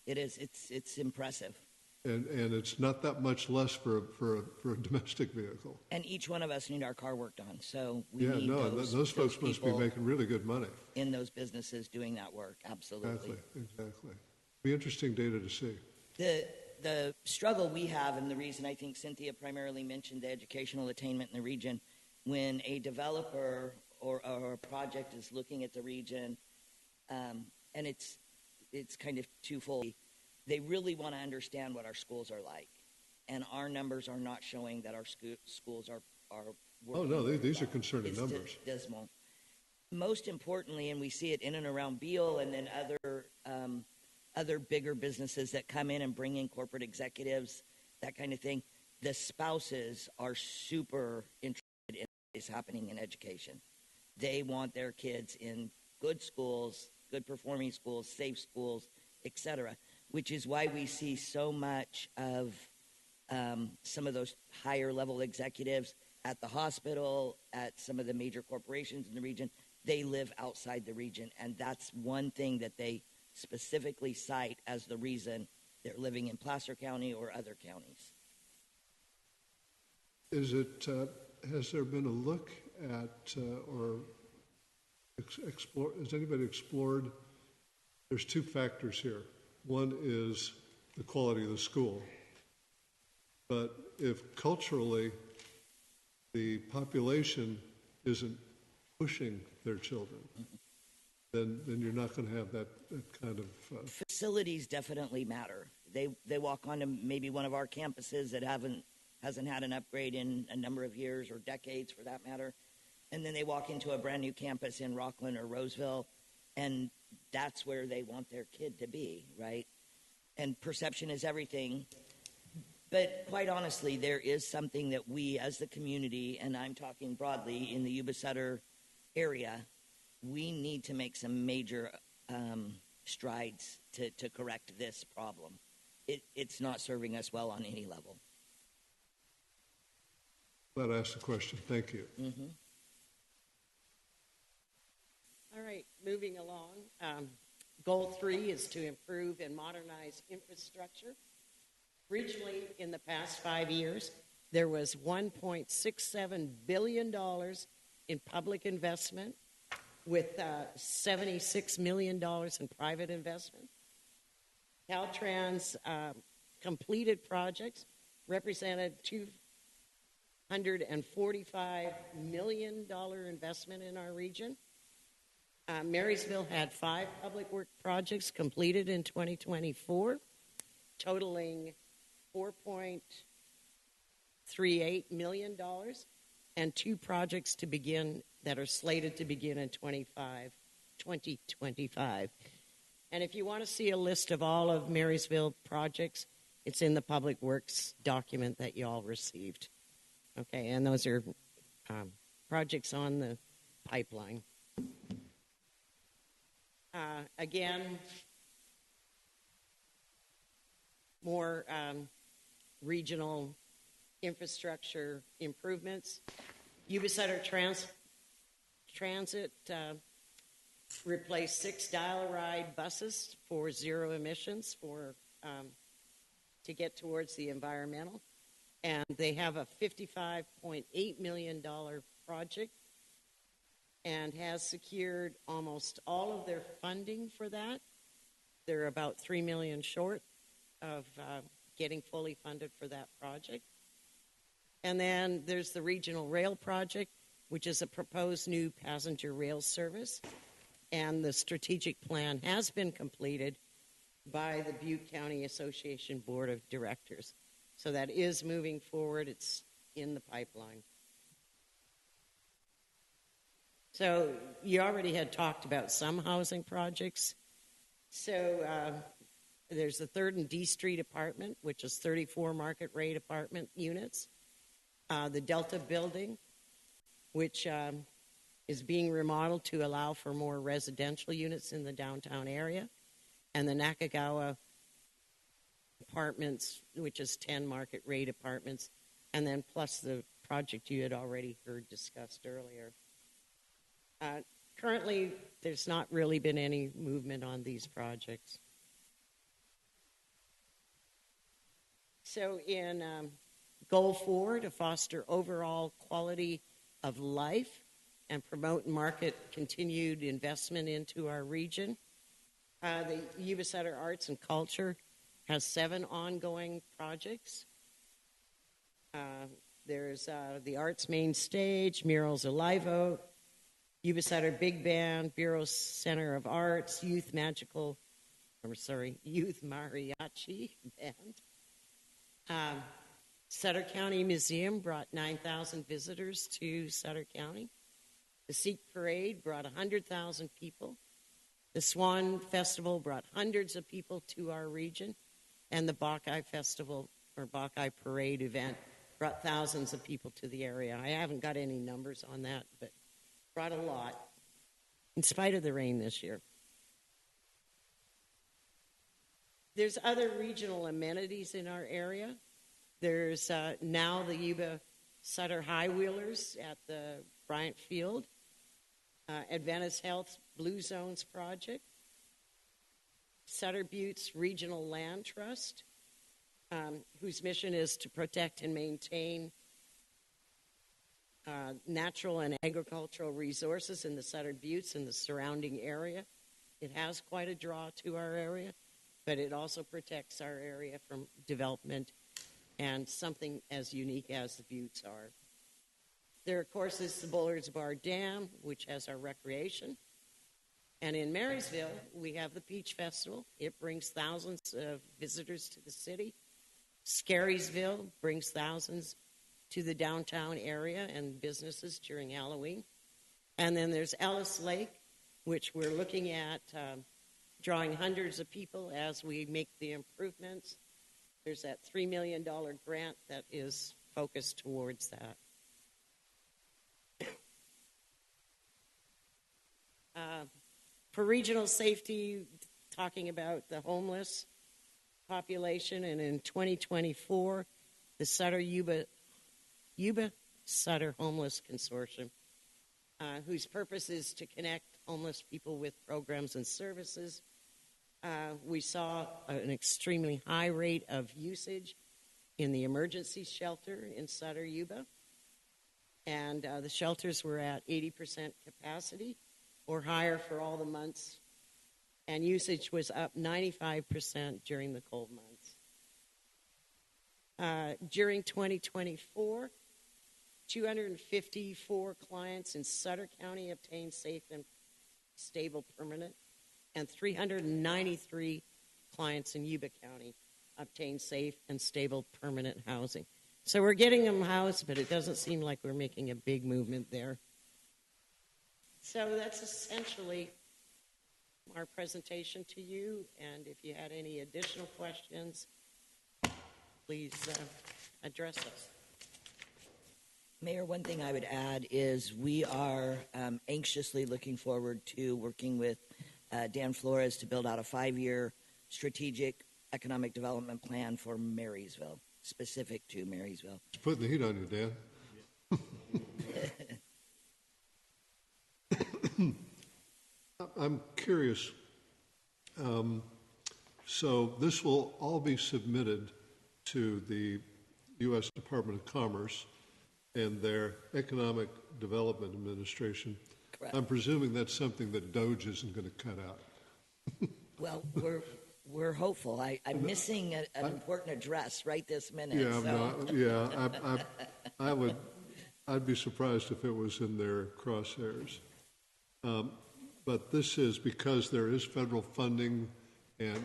It is. It's impressive. And it's not that much less for a domestic vehicle. And each one of us need our car worked on, so we need those folks must be making really good money in those businesses doing that work. Absolutely. Exactly. Be interesting data to see. The struggle we have, and the reason I think Cynthia primarily mentioned the educational attainment in the region, when a developer or a project is looking at the region, and it's kind of twofold. They really want to understand what our schools are like, and our numbers are not showing that our schools are working. Oh no, these are concerning numbers. It's dismal. Most importantly, and we see it in and around Beale, and then other bigger businesses that come in and bring in corporate executives, that kind of thing. The spouses are super interested in what is happening in education. They want their kids in good schools, good performing schools, safe schools, etc., which is why we see so much of some of those higher level executives at the hospital, at some of the major corporations in the region. They live outside the region, and that's one thing that they specifically cite as the reason they're living in Placer County or other counties. Has there been a look at or has anybody explored? There's 2 factors here. One is the quality of the school, but if culturally the population isn't pushing their children, then you're not going to have that kind of facilities definitely matter. They walk onto maybe one of our campuses that hasn't had an upgrade in a number of years or decades for that matter, and then they walk into a brand new campus in Rockland or Roseville, and that's where they want their kid to be, right? And perception is everything. But quite honestly, there is something that we as the community, and I'm talking broadly in the Yuba-Sutter area, we need to make some major strides to correct this problem. It's not serving us well on any level. Glad I asked the question. Thank you. Mm-hmm. All right, moving along. Goal 3 is to improve and modernize infrastructure. Regionally, in the past 5 years, there was $1.67 billion in public investment with $76 million in private investment. Caltrans completed projects represented $245 million investment in our region. Marysville had 5 public work projects completed in 2024, totaling $4.38 million, and 2 projects to begin that are slated to begin in 2025. And if you want to see a list of all of Marysville projects, it's in the Public Works document that you all received. Okay, and those are projects on the pipeline. Again, more regional infrastructure improvements. Yuba-Sutter Transit replaced 6 dial-a-ride buses for zero emissions to get towards the environmental. And they have a $55.8 million project and has secured almost all of their funding for that. They're about $3 million short of getting fully funded for that project. And then there's the Regional Rail Project, which is a proposed new passenger rail service. And the strategic plan has been completed by the Butte County Association Board of Directors. So that is moving forward. It's in the pipeline. So you already had talked about some housing projects. So there's the 3rd and D Street apartment, which is 34 market rate apartment units. The Delta building, which is being remodeled to allow for more residential units in the downtown area. And the Nakagawa apartments, which is 10 market rate apartments. And then plus the project you had already heard discussed earlier. Currently, there's not really been any movement on these projects. So in Goal 4, to foster overall quality of life and promote and market continued investment into our region, the Yuba-Sutter Arts and Culture has 7 ongoing projects. There's the Arts Main Stage, Murals of Live Oak, Yuba-Sutter Big Band, Bureau Center of Arts, Youth Mariachi Band. Sutter County Museum brought 9,000 visitors to Sutter County. The Sikh Parade brought 100,000 people. The Swan Festival brought hundreds of people to our region. And the Bokkai Festival, or Bokkai Parade event, brought thousands of people to the area. I haven't got any numbers on that, but brought a lot, in spite of the rain this year. There's other regional amenities in our area. There's now the Yuba-Sutter High Wheelers at the Bryant Field, Adventist Health Blue Zones Project, Sutter Butte's Regional Land Trust, whose mission is to protect and maintain natural and agricultural resources in the Sutter Buttes and the surrounding area. It has quite a draw to our area, but it also protects our area from development and something as unique as the Buttes are. There, of course, is the Bullards Bar Dam, which has our recreation. And in Marysville, we have the Peach Festival. It brings thousands of visitors to the city. Scarysville brings thousands to the downtown area and businesses during Halloween. And then there's Ellis Lake, which we're looking at drawing hundreds of people as we make the improvements. There's that $3 million grant that is focused towards that. For regional safety, talking about the homeless population, and in 2024, the Sutter Yuba-Sutter Homeless Consortium, whose purpose is to connect homeless people with programs and services. We saw an extremely high rate of usage in the emergency shelter in Sutter Yuba, and the shelters were at 80% capacity or higher for all the months, and usage was up 95% during the cold months. During 2024, 254 clients in Sutter County obtained safe and stable permanent, and 393 clients in Yuba County obtained safe and stable permanent housing. So we're getting them housed, but it doesn't seem like we're making a big movement there. So that's essentially our presentation to you, and if you had any additional questions, please address us. Mayor, one thing I would add is we are anxiously looking forward to working with Dan Flores to build out a 5-year strategic economic development plan for Marysville, specific to Marysville. It's putting the heat on you, Dan. I'm curious. So this will all be submitted to the U.S. Department of Commerce and their Economic Development Administration. Correct. I'm presuming that's something that DOGE isn't going to cut out. Well, we're hopeful. I'm missing an important address right this minute. Yeah, so. I'd be surprised if it was in their crosshairs. But this is because there is federal funding and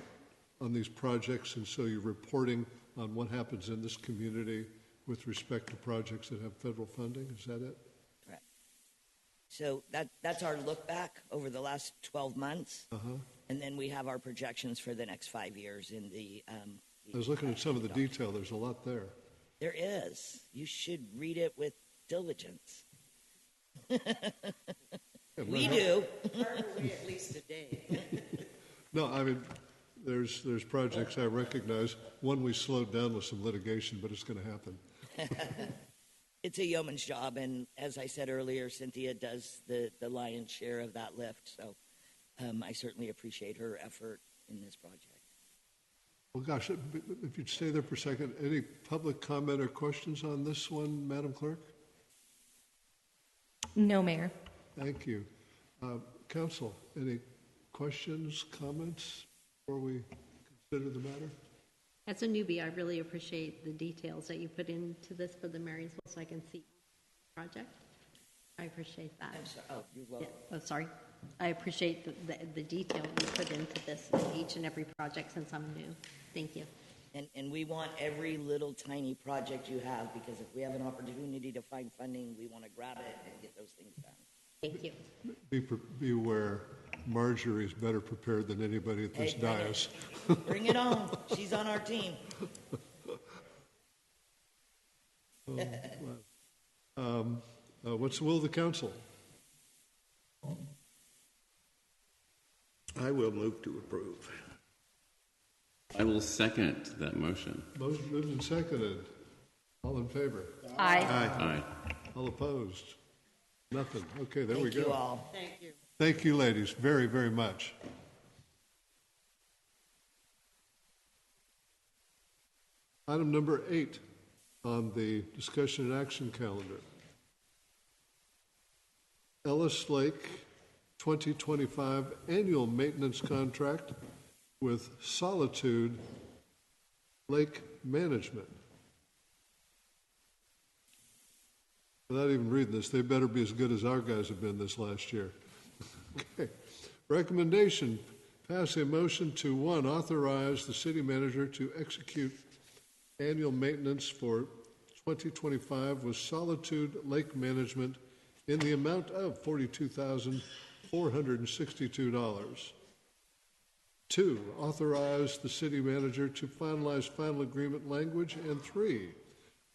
on these projects, and so you're reporting on what happens in this community with respect to projects that have federal funding. Is that it? Correct. So that's our look back over the last 12 months, and then we have our projections for the next 5 years in the. I was looking at some of the detail. There's a lot there. There is. You should read it with diligence. We do. At least a day. No, I mean, there's projects I recognize. One we slowed down with some litigation, but it's going to happen. It's a yeoman's job, and as I said earlier, Cynthia does the lion's share of that lift. So I certainly appreciate her effort in this project. Well, gosh, if you'd stay there for a second, any public comment or questions on this one, Madam Clerk? No, Mayor. Thank you. Council, any questions, comments before we consider the matter? As a newbie, I really appreciate the details that you put into this for the Marysville so I can see the project. I appreciate that. I'm sorry. Oh, you're welcome. Yeah. Oh, sorry. I appreciate the detail you put into this in each and every project since I'm new. Thank you. And we want every little tiny project you have, because if we have an opportunity to find funding, we want to grab it and get those things done. Thank you. Be aware, Marjorie is better prepared than anybody at this dais. Bring it on. She's on our team. What's the will of the council? I will move to approve. I will second that motion. Motion moved and seconded. All in favor? Aye. Aye. All opposed? Nothing. Okay, there we Thank go. you all. Thank you. Thank you, ladies, very, very much. Item number 8 on the discussion and action calendar. Ellis Lake 2025 annual maintenance contract with Solitude Lake Management. Without even reading this, they better be as good as our guys have been this last year. Okay. Recommendation, pass a motion to, one, authorize the city manager to execute annual maintenance for 2025 with Solitude Lake Management in the amount of $42,462. Two, authorize the city manager to finalize final agreement language. And three,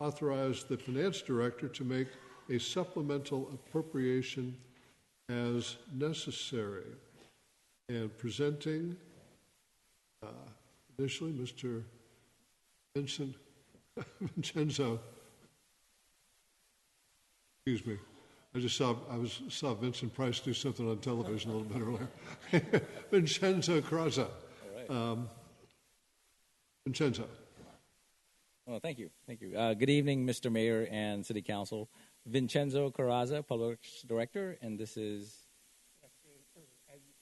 authorize the finance director to make a supplemental appropriation as necessary. And presenting, initially, Mr. Vincenzo. Excuse me. I saw Vincent Price do something on television a little bit earlier. Vincenzo Carrazza. All right. Vincenzo. Well, thank you. Good evening, Mr. Mayor and City Council. Vincenzo Carrazza, Public Works Director, and this is...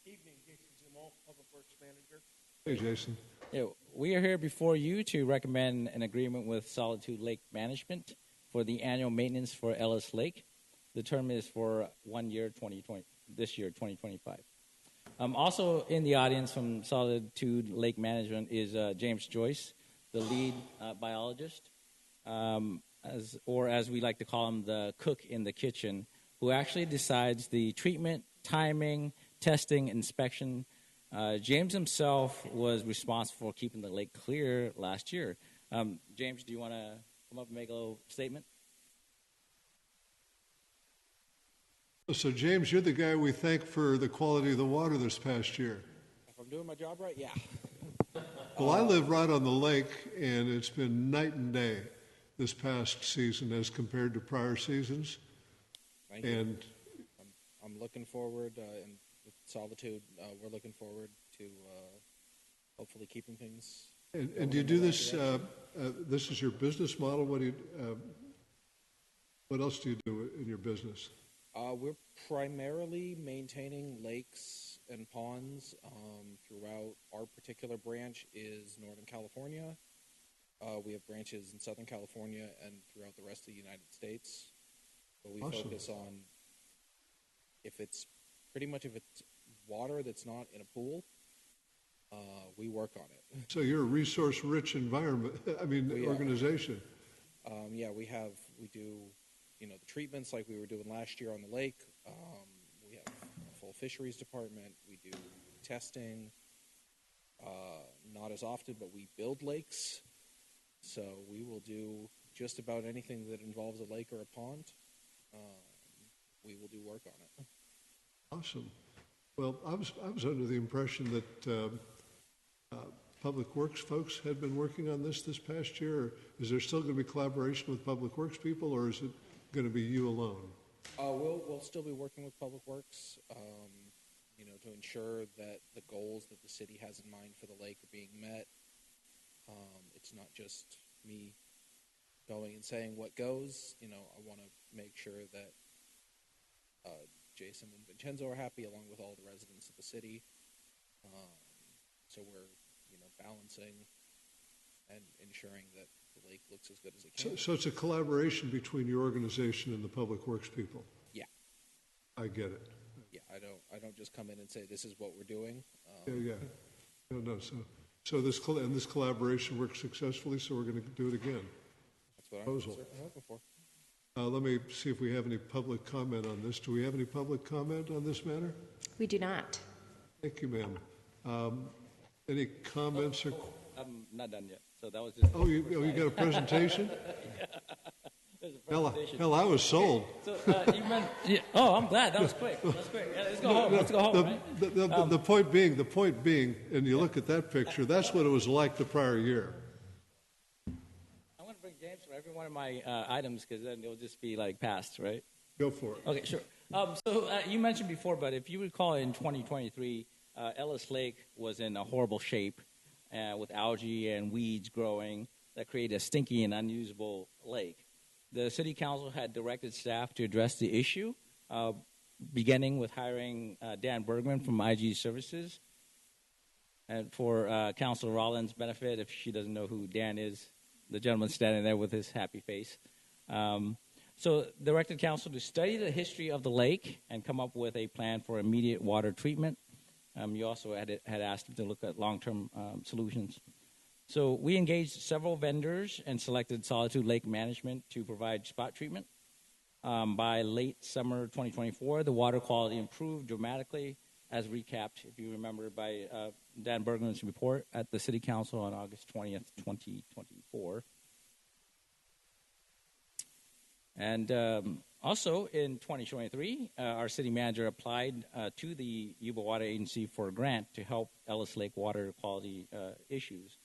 Evening, Jason Zimol, Public Works Manager. Hey, Jason. Yeah, we are here before you to recommend an agreement with Solitude Lake Management for the annual maintenance for Ellis Lake. The term is for 1 year, 2020. This year, 2025. Also in the audience from Solitude Lake Management is James Joyce, the lead biologist, as we like to call him, the cook in the kitchen, who actually decides the treatment, timing, testing, inspection. James himself was responsible for keeping the lake clear last year. James, do you want to come up and make a little statement? So, James, you're the guy we thank for the quality of the water this past year. If I'm doing my job right, yeah. Well, I live right on the lake, and it's been night and day this past season as compared to prior seasons. Thank you. I'm looking forward, and with Solitude, we're looking forward to hopefully keeping things. And do you do this? This is your business model. What else do you do in your business? We're primarily maintaining lakes and ponds throughout. Our particular branch is Northern California. We have branches in Southern California and throughout the rest of the United States. But we focus on if it's water that's not in a pool, we work on it. So you're a resource-rich environment. Organization. We do. The treatments like we were doing last year on the lake. We have a full fisheries department. We do testing, not as often, but we build lakes. So we will do just about anything that involves a lake or a pond. We will do work on it. Awesome. Well, I was under the impression that Public Works folks had been working on this past year. Is there still going to be collaboration with Public Works people, or is it going to be you alone? We'll still be working with Public Works, to ensure that the goals that the city has in mind for the lake are being met. It's not just me going and saying what goes. I want to make sure that Jason and Vincenzo are happy, along with all the residents of the city. So we're, balancing and ensuring that the lake looks as good as it can. So it's a collaboration between your organization and the Public Works people. Yeah, I get it. Yeah, I don't just come in and say this is what we're doing. No. So this collaboration works successfully. So we're going to do it again. That's what I'm hoping for. Let me see if we have any public comment on this. Do we have any public comment on this matter? We do not. Thank you, ma'am. Any comments? I'm not done yet. So that was just. You got a presentation? Yeah, hell, I was sold. So I'm glad that was quick. That's quick. Yeah, let's go home. Let's go home. Right? The point being, and you look at that picture. That's what it was like the prior year. I want to bring James for every one of my items because then it'll just be like passed, right? Go for it. Okay, sure. So you mentioned before, but if you recall, in 2023, Ellis Lake was in a horrible shape with algae and weeds growing that created a stinky and unusable lake. The city council had directed staff to address the issue, beginning with hiring Dan Bergman from IG Services. And for Councilor Rollins' benefit, if she doesn't know who Dan is, the gentleman standing there with his happy face. So directed council to study the history of the lake and come up with a plan for immediate water treatment. You also had asked them to look at long-term solutions. So we engaged several vendors and selected Solitude Lake Management to provide spot treatment. By late summer 2024, the water quality improved dramatically, as recapped, if you remember, by Dan Bergman's report at the City Council on August 20th, 2024. And also in 2023, our city manager applied to the Yuba Water Agency for a grant to help Ellis Lake water quality issues.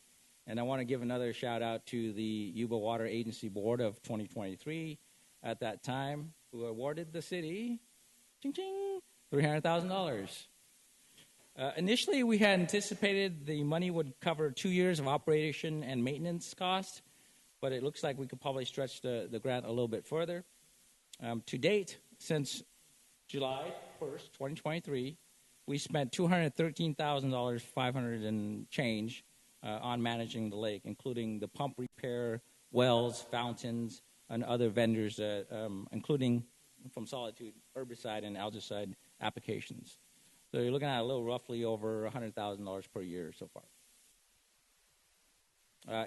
And I want to give another shout out to the Yuba Water Agency Board of 2023 at that time, who awarded the city $300,000. Initially, we had anticipated the money would cover 2 years of operation and maintenance costs, but it looks like we could probably stretch the grant a little bit further. To date, since July 1st, 2023, we spent $213,000, 500 and change, on managing the lake, including the pump repair, wells, fountains, and other vendors, including from Solitude, herbicide and algicide applications. So you're looking at a little roughly over $100,000 per year so far.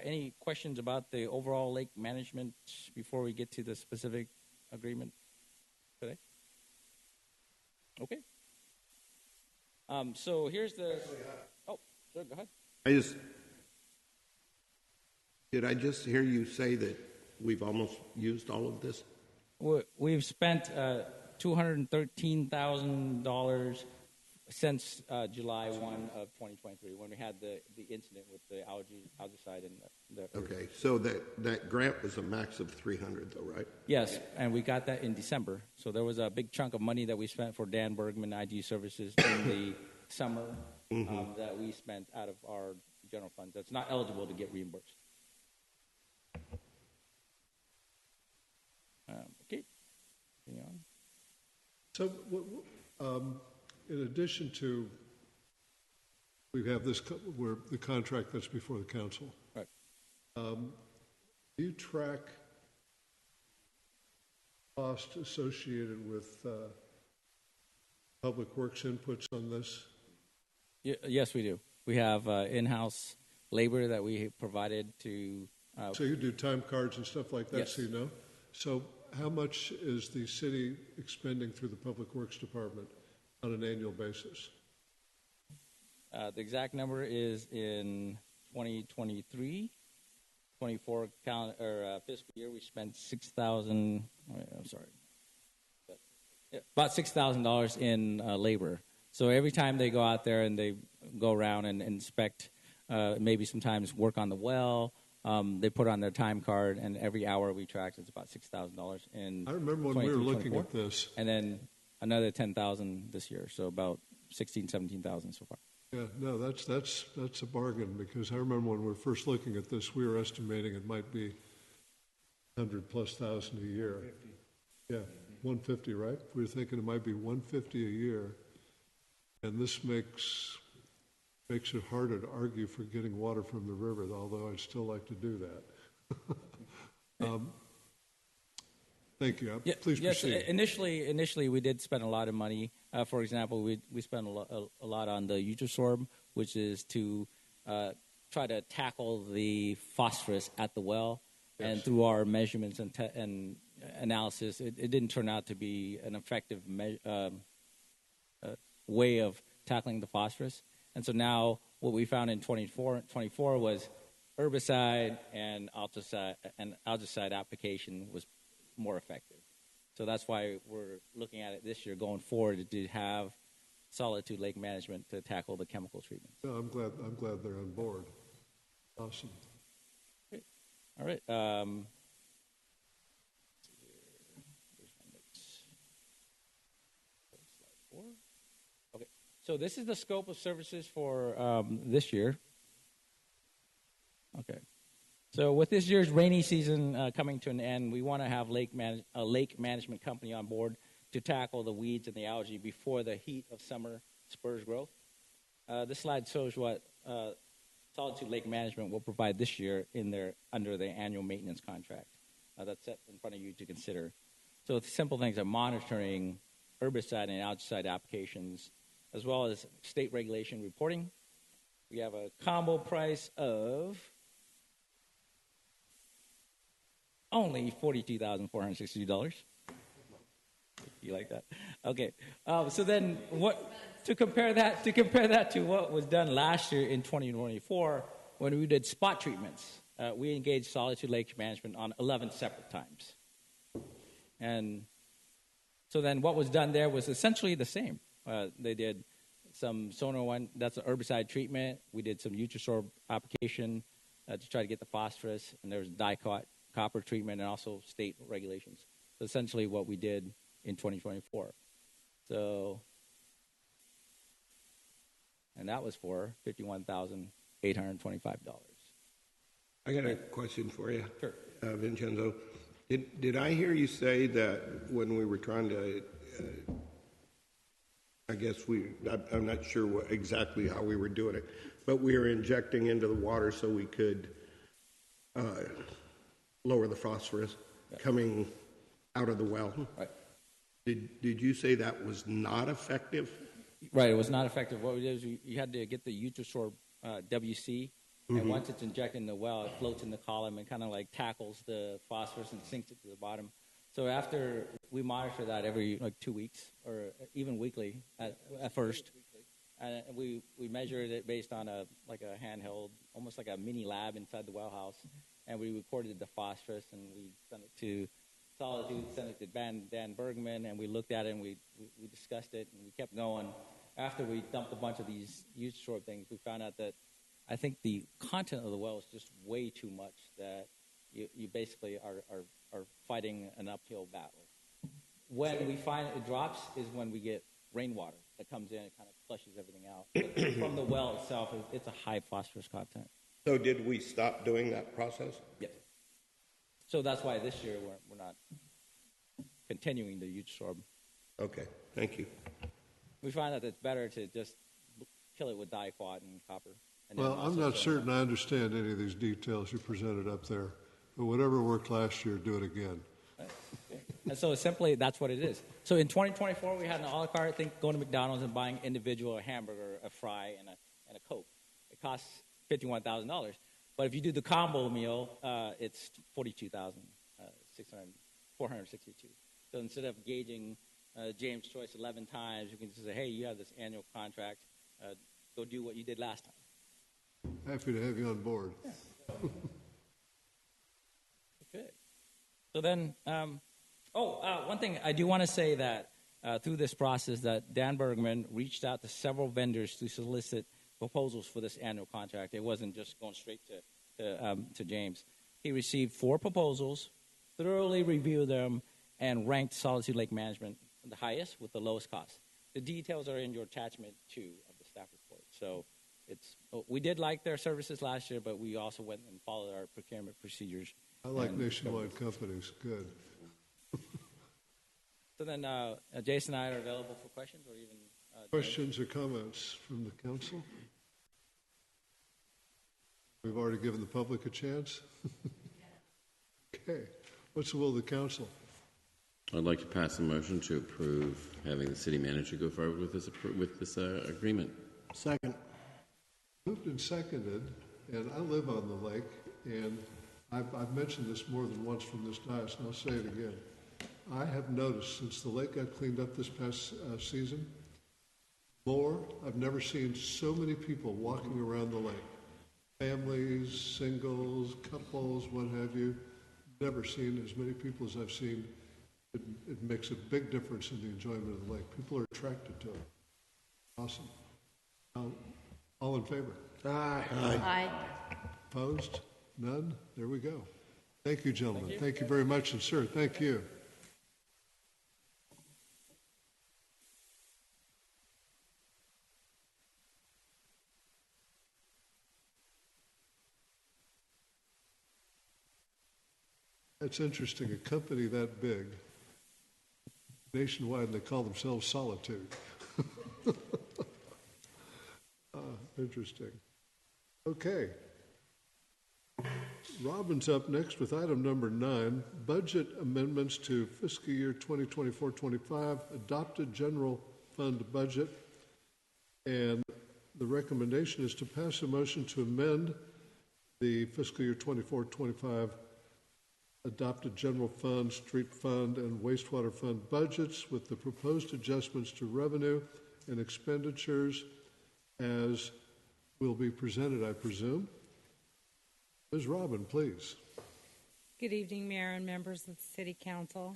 Any questions about the overall lake management before we get to the specific agreement today? Okay. So here's the... Oh, sure, go ahead. Did I just hear you say that we've almost used all of this? We've spent $213,000 since July 1 of 2023, when we had the incident with the algicide and the Okay, so that grant was a max of $300, though, right? Yes, and we got that in December. So there was a big chunk of money that we spent for Dan Bergman IG services in the summer that we spent out of our general fund. That's not eligible to get reimbursed. Okay. So, in addition to, we have this, where the contract that's before the council. Right. Do you track cost associated with public works inputs on this? Yes, we do. We have in-house labor that we provided to... so you do time cards and stuff like that, yes. So you know? So how much is the city expending through the Public Works Department on an annual basis? The exact number is in 2023, 24 fiscal year, we spent about $6,000 in labor. So every time they go out there and they go around and inspect, maybe sometimes work on the well, they put on their time card, and every hour we tracked, it's about $6,000 in. I remember when we were looking at this. And then another $10,000 this year, so about $17,000 so far. Yeah, no, that's a bargain, because I remember when we were first looking at this, we were estimating it might be $100,000+ a year. 50. Yeah, 150, right? We were thinking it might be 150 a year, and this makes it harder to argue for getting water from the river, although I'd still like to do that. Thank you. Please proceed. Initially, we did spend a lot of money. For example, we spent a lot on the Yuba-Sutter, which is to try to tackle the phosphorus at the well. Yes. And through our measurements and analysis, it didn't turn out to be an effective way of tackling the phosphorus. And so now what we found in 24 was herbicide and algicide application was more effective. So that's why we're looking at it this year going forward to have Solitude Lake Management to tackle the chemical treatment. No, I'm glad they're on board. Awesome. Great. All right. Okay. So this is the scope of services for this year. Okay. So with this year's rainy season coming to an end, we want to have a lake management company on board to tackle the weeds and the algae before the heat of summer spurs growth. This slide shows what Solitude Lake Management will provide this year under their annual maintenance contract. That's set in front of you to consider. So the simple things are monitoring herbicide and algicide applications, as well as state regulation reporting. We have a combo price of only $42,462. You like that? Okay. So then, to compare that to what was done last year in 2024, when we did spot treatments, we engaged Solitude Lake Management on 11 separate times. And so then, what was done there was essentially the same. They did some sonar one, that's an herbicide treatment. We did some Nutrisorb application to try to get the phosphorus, and there was copper treatment and also state regulations. So essentially what we did in 2024. So, and that was for $51,825. I got a question for you. Sure. Vincenzo. Did I hear you say that when we were trying to, I'm not sure exactly how we were doing it, but we were injecting into the water so we could lower the phosphorus coming out of the well? Right. Did you say that was not effective? Right, it was not effective. What we did is you had to get the Nutrisorb WC, and once it's injected in the well, it floats in the column and kind of like tackles the phosphorus and sinks it to the bottom. So after we monitor that every 2 weeks or even weekly at first, and we measured it based on a handheld, almost like a mini lab inside the well house, and we recorded the phosphorus and we sent it to Solitude, sent it to Dan Bergman, and we looked at it and we discussed it and we kept going. After we dumped a bunch of these Nutrisorb things, we found out that I think the content of the well is just way too much, that you basically are fighting an uphill battle. When we find it drops is when we get rainwater that comes in and kind of flushes everything out. But from the well itself, it's a high phosphorus content. So did we stop doing that process? Yes. So that's why this year we're not continuing the Nutrisorb. Okay, thank you. We find that it's better to just kill it with diquat and copper. And well, I'm not certain I understand any of these details you presented up there, but whatever worked last year, do it again. Right. And so simply, that's what it is. So in 2024, we had an a la carte thing, going to McDonald's and buying individual a hamburger, a fry, and a Coke. It costs $51,000. But if you do the combo meal, it's $42,462. So instead of gauging James Choice 11 times, you can just say, hey, you have this annual contract. Go do what you did last time. Happy to have you on board. Yeah. Okay. So then, one thing I do want to say that through this process that Dan Bergman reached out to several vendors to solicit proposals for this annual contract. It wasn't just going straight to James. He received 4 proposals, thoroughly reviewed them, and ranked Solitude Lake Management the highest with the lowest cost. The details are in your attachment 2 of the staff report. So we did like their services last year, but we also went and followed our procurement procedures. I like nationwide companies. Good. So then Jason and I are available for questions or even... questions or comments from the council? We've already given the public a chance. Okay. What's the will of the council? I'd like to pass a motion to approve having the city manager go forward with this agreement. Second. Moved and seconded, and I live on the lake, and I've mentioned this more than once from this dais, and I'll say it again. I have noticed since the lake got cleaned up this past season, I've never seen so many people walking around the lake. Families, singles, couples, what have you. Never seen as many people as I've seen. It makes a big difference in the enjoyment of the lake. People are attracted to it. Awesome. All in favor? Aye. Aye. Opposed? None? There we go. Thank you, gentlemen. Thank you very much. And, sir, thank you. That's interesting. A company that big, nationwide, and they call themselves Solitude. Interesting. Okay. Robin's up next with item number 9, budget amendments to fiscal year 2024-25, adopted general fund budget. And the recommendation is to pass a motion to amend the fiscal year 24-25 adopted general fund, street fund, and wastewater fund budgets with the proposed adjustments to revenue and expenditures as will be presented, I presume. Ms. Robin, please. Good evening, Mayor and members of the City Council.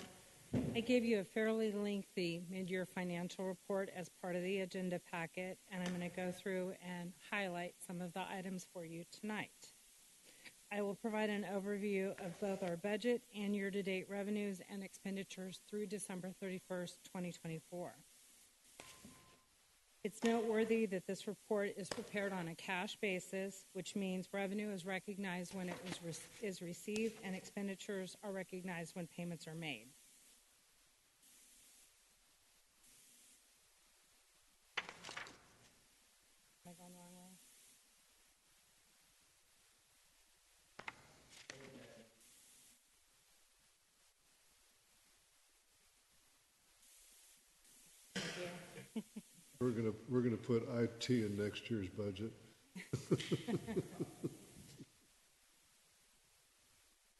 I gave you a fairly lengthy mid-year financial report as part of the agenda packet, and I'm going to go through and highlight some of the items for you tonight. I will provide an overview of both our budget and year-to-date revenues and expenditures through December 31st, 2024. It's noteworthy that this report is prepared on a cash basis, which means revenue is recognized when it is received and expenditures are recognized when payments are made. Am I going the wrong way? We're gonna put IT in next year's budget.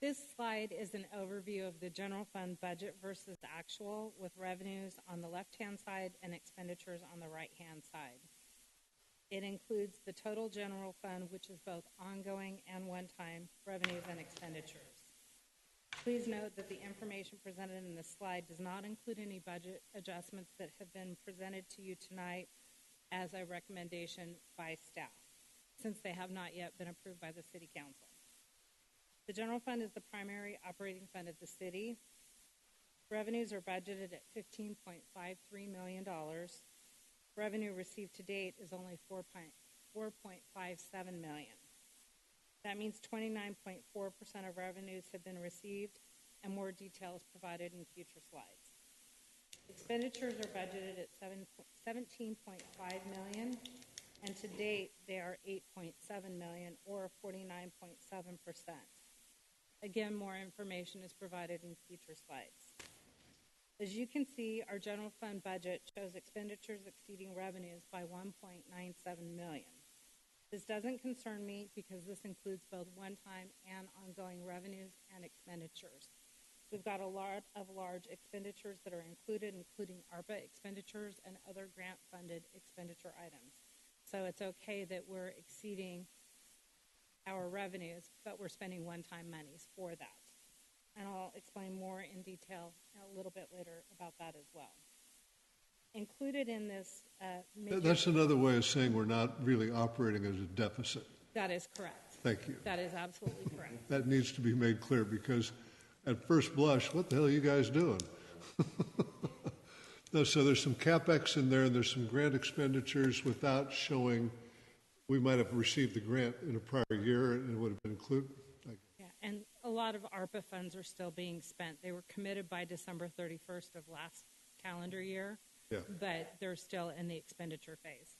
This slide is an overview of the general fund budget versus actual, with revenues on the left-hand side and expenditures on the right-hand side. It includes the total general fund, which is both ongoing and one-time revenues and expenditures. Please note that the information presented in this slide does not include any budget adjustments that have been presented to you tonight as a recommendation by staff, since they have not yet been approved by the City Council. The general fund is the primary operating fund of the city. Revenues are budgeted at $15.53 million. Revenue received to date is only $4.57 million. That means 29.4% of revenues have been received, and more detail is provided in future slides. Expenditures are budgeted at $17.5 million, and to date they are $8.7 million, or 49.7%. Again, more information is provided in future slides. As you can see, our general fund budget shows expenditures exceeding revenues by $1.97 million. This doesn't concern me because this includes both one-time and ongoing revenues and expenditures. We've got a lot of large expenditures that are included, including ARPA expenditures and other grant-funded expenditure items. So it's okay that we're exceeding our revenues, but we're spending one-time monies for that. And I'll explain more in detail a little bit later about that as well. Included in this... That's another way of saying we're not really operating as a deficit. That is correct. Thank you. That is absolutely correct. That needs to be made clear because at first blush, what the hell are you guys doing? No, so there's some CapEx in there and there's some grant expenditures without showing we might have received the grant in a prior year and it would have been included. Yeah, and a lot of ARPA funds are still being spent. They were committed by December 31st of last calendar year, but they're still in the expenditure phase.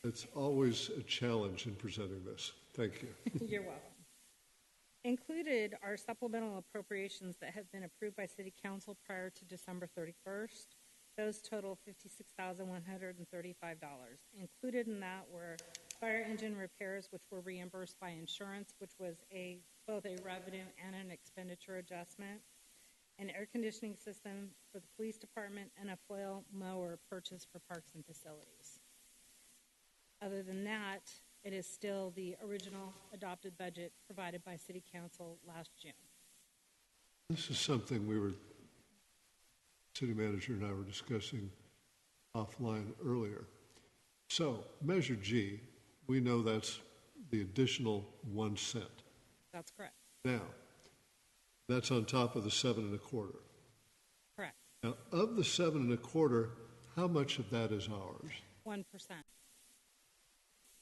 It's always a challenge in presenting this. Thank you. You're welcome. Included are supplemental appropriations that have been approved by City Council prior to December 31st. Those total $56,135. Included in that were fire engine repairs, which were reimbursed by insurance, which was both a revenue and an expenditure adjustment, an air conditioning system for the police department, and a flail mower purchased for parks and facilities. Other than that, it is still the original adopted budget provided by City Council last June. This is something City Manager and I were discussing offline earlier. So, Measure G, we know that's the additional 1 cent. That's correct. Now, that's on top of the 7 1/4. Correct. Now, of the 7 1/4, how much of that is ours? 1%.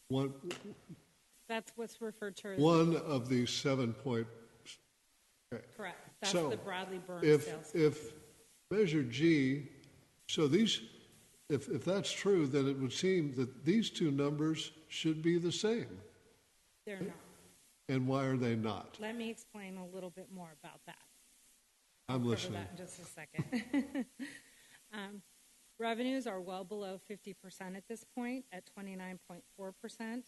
One. That's what's referred to as one of the 7 point. Okay. Correct. That's so the Bradley Burns sales. If Measure G, so these, if that's true, then it would seem that these two numbers should be the same. They're not. And why are they not? Let me explain a little bit more about that. I'm I'll listening. cover that in just a second. Revenues are well below 50% at this point at 29.4%.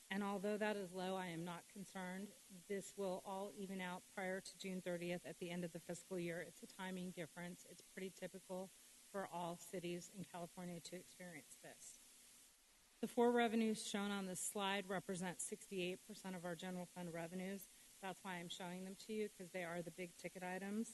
And although that is low, I am not concerned. This will all even out prior to June 30th at the end of the fiscal year. It's a timing difference. It's pretty typical for all cities in California to experience this. The four revenues shown on this slide represent 68% of our general fund revenues. That's why I'm showing them to you, because they are the big ticket items.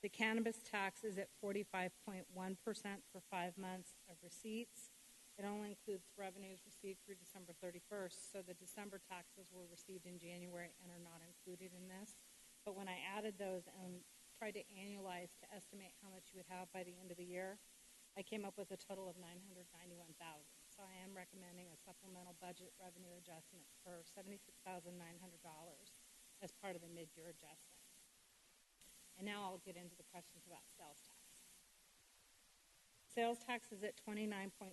The cannabis tax is at 45.1% for 5 months of receipts. It only includes revenues received through December 31st, so the December taxes were received in January and are not included in this. But when I added those and tried to annualize to estimate how much you would have by the end of the year, I came up with a total of $991,000. So I am recommending a supplemental budget revenue adjustment for $76,900 as part of the mid-year adjustment. And now I'll get into the questions about sales tax. Sales tax is at 29.2%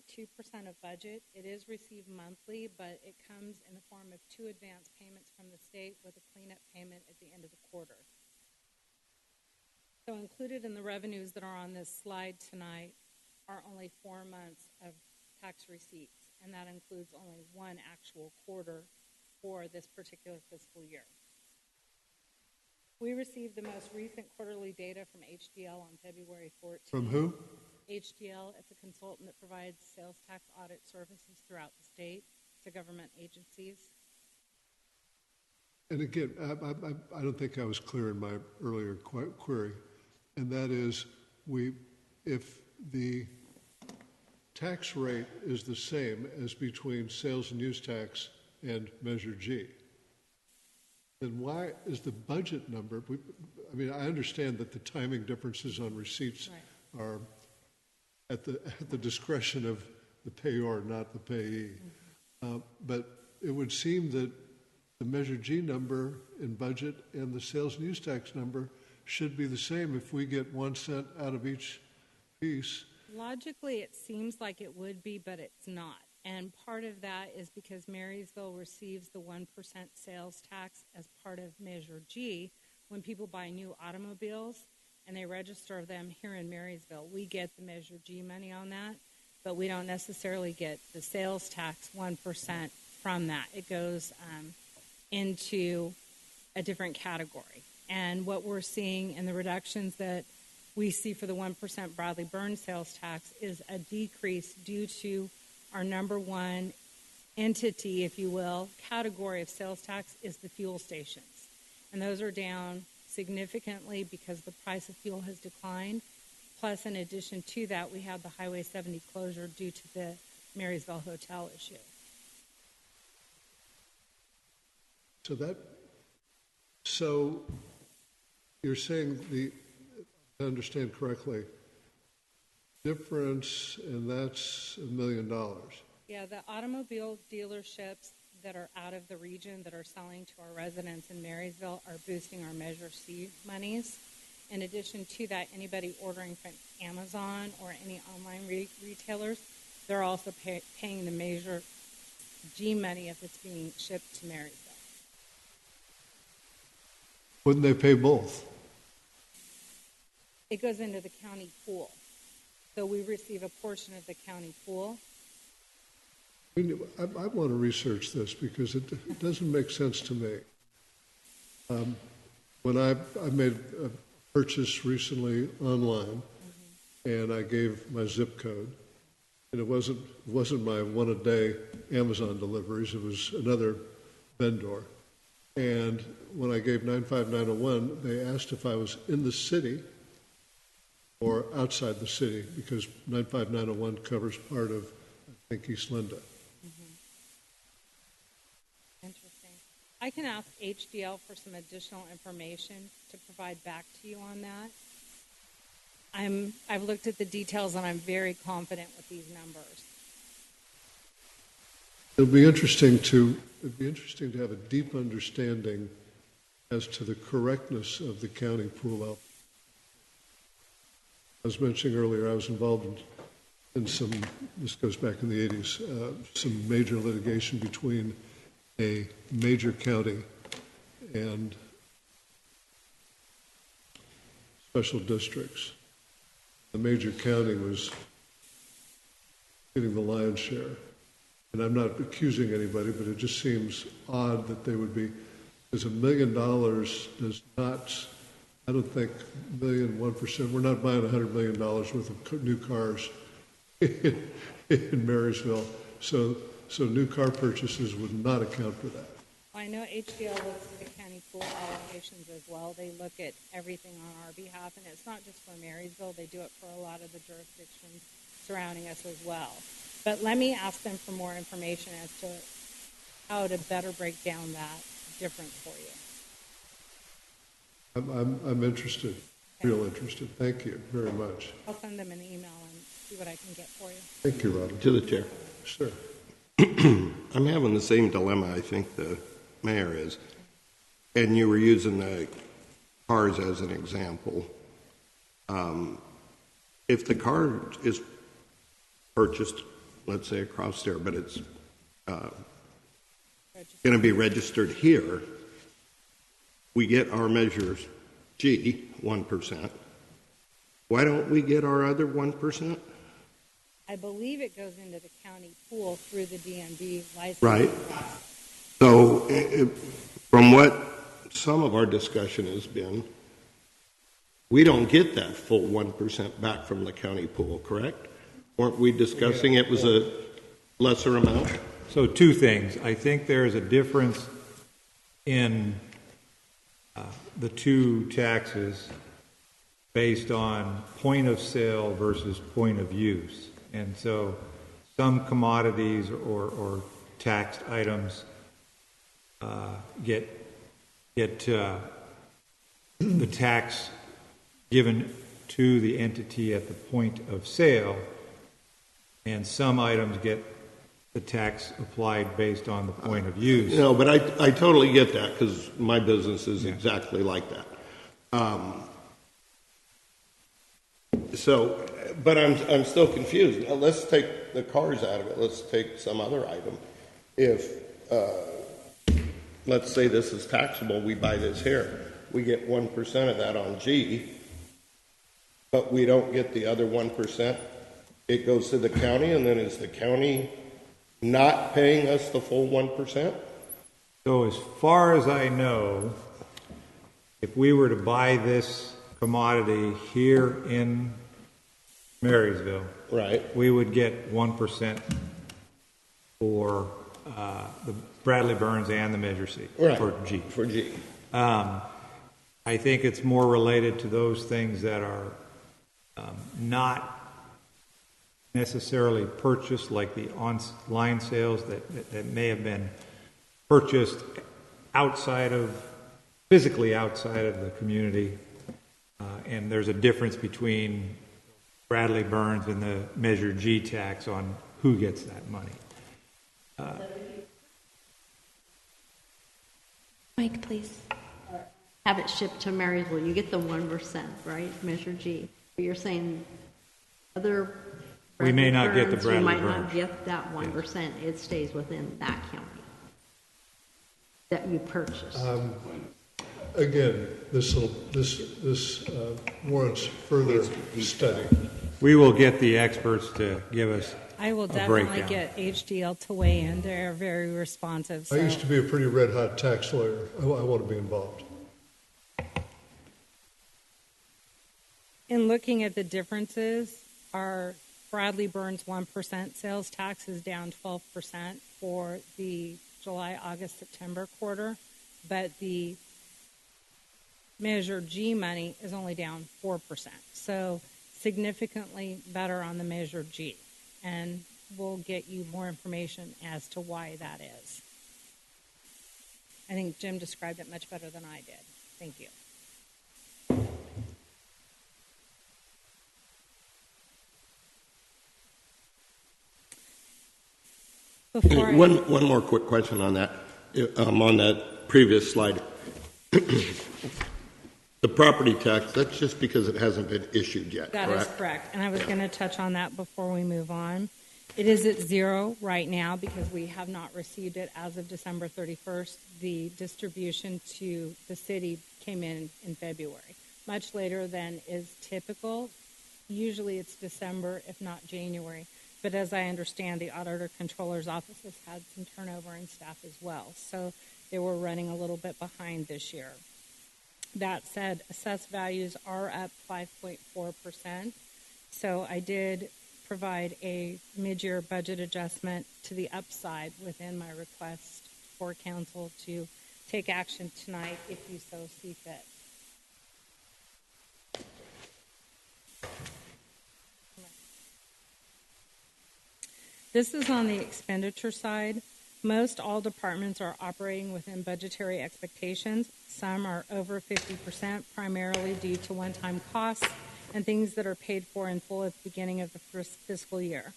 of budget. It is received monthly, but it comes in the form of 2 advance payments from the state with a cleanup payment at the end of the quarter. So included in the revenues that are on this slide tonight are only 4 months of tax receipts, and that includes only 1 actual quarter for this particular fiscal year. We received the most recent quarterly data from HDL on February 14th. From who? HDL, it's a consultant that provides sales tax audit services throughout the state to government agencies. And again, I don't think I was clear in my earlier query, and that is, if the tax rate is the same as between sales and use tax and Measure G, then why is the budget number, I mean, I understand that the timing differences on receipts are at the discretion of the payor, not the payee. But it would seem that the Measure G number in budget and the sales and use tax number should be the same if we get 1 cent out of each piece. Logically, it seems like it would be, but it's not. And part of that is because Marysville receives the 1% sales tax as part of Measure G when people buy new automobiles and they register them here in Marysville. We get the Measure G money on that, but we don't necessarily get the sales tax 1% from that. It goes into a different category. And what we're seeing in the reductions that we see for the 1% broadly burned sales tax is a decrease due to our number one entity, if you will, category of sales tax is the fuel stations. And those are down significantly because the price of fuel has declined. Plus, in addition to that, we have the Highway 70 closure due to the Marysville hotel issue. So you're saying, if I understand correctly, difference, and that's $1 million. Yeah, the automobile dealerships that are out of the region that are selling to our residents in Marysville are boosting our Measure C monies. In addition to that, anybody ordering from Amazon or any online retailers, they're also paying the Measure G money if it's being shipped to Marysville. Wouldn't they pay both? It goes into the county pool. So we receive a portion of the county pool. I want to research this because it doesn't make sense to me. When I made a purchase recently online, and I gave my zip code, and it wasn't my one-a-day Amazon deliveries, it was another vendor. And when I gave 95901, they asked if I was in the city or outside the city, because 95901 covers part of, I think, East Linda. Interesting. I can ask HDL for some additional information to provide back to you on that. I've looked at the details and I'm very confident with these numbers. It'd be interesting to have a deep understanding as to the correctness of the county pool out. I was mentioning earlier, I was involved in some, this goes back in the 80s, some major litigation between a major county and special districts. The major county was getting the lion's share. And I'm not accusing anybody, but it just seems odd that they would be, because $1 million does not, I don't think 1%, we're not buying $100 million worth of new cars in Marysville. So new car purchases would not account for that. I know HDL looks at the county pool allocations as well. They look at everything on our behalf, and it's not just for Marysville. They do it for a lot of the jurisdictions surrounding us as well. But let me ask them for more information as to how to better break down that difference for you. I'm interested, real interested. Thank you very much. I'll send them an email and see what I can get for you. Thank you, Robert. To the chair. Sure. I'm having the same dilemma I think the mayor is. And you were using the cars as an example. If the car is purchased, let's say across there, but it's going to be registered here, we get our measures G, 1%. Why don't we get our other 1%? I believe it goes into the county pool through the DMV license. Right. So from what some of our discussion has been, we don't get that full 1% back from the county pool, correct? Weren't we discussing it was a lesser amount? So two things. I think there is a difference in the two taxes based on point of sale versus point of use. And so some commodities or taxed items get the tax given to the entity at the point of sale, and some items get the tax applied based on the point of use. No, but I totally get that because my business is exactly like that. But I'm still confused. Now, let's take the cars out of it. Let's take some other item. If, let's say this is taxable, we buy this here. We get 1% of that on G, but we don't get the other 1%. It goes to the county, and then is the county not paying us the full 1%? So as far as I know, if we were to buy this commodity here in Marysville, right, we would get 1% for the Bradley Burns and the Measure C, right, for G. For G. I think it's more related to those things that are not necessarily purchased, like the online sales that may have been purchased physically outside of the community. And there's a difference between Bradley Burns and the Measure G tax on who gets that money. Mike, please. Have it shipped to Marysville. You get the 1%, right? Measure G. But you're saying other we may not get the Bradley you might Burns. not get that 1%. It stays within that county that you purchased. Again, this warrants further study. We will get the experts to give us I will a definitely breakdown. get HDL to weigh in. They're very responsive. I used to be a pretty red-hot tax lawyer. I want to be involved. In looking at the differences, our Bradley Burns 1% sales tax is down 12% for the July, August, September quarter, but the Measure G money is only down 4%. So significantly better on the Measure G. And we'll get you more information as to why that is. I think Jim described it much better than I did. Thank you. One more quick question on that. On that previous slide. The property tax, that's just because it hasn't been issued yet, That correct? is correct. And I was going to touch on that before we move on. It is at 0 right now because we have not received it as of December 31st. The distribution to the city came in February, much later than is typical. Usually it's December, if not January. But as I understand, the Auditor Controller's Office has had some turnover in staff as well. So they were running a little bit behind this year. That said, assessed values are up 5.4%. So I did provide a mid-year budget adjustment to the upside within my request for council to take action tonight if you so see fit. This is on the expenditure side. Most all departments are operating within budgetary expectations. Some are over 50%, primarily due to one-time costs and things that are paid for in full at the beginning of the first fiscal year.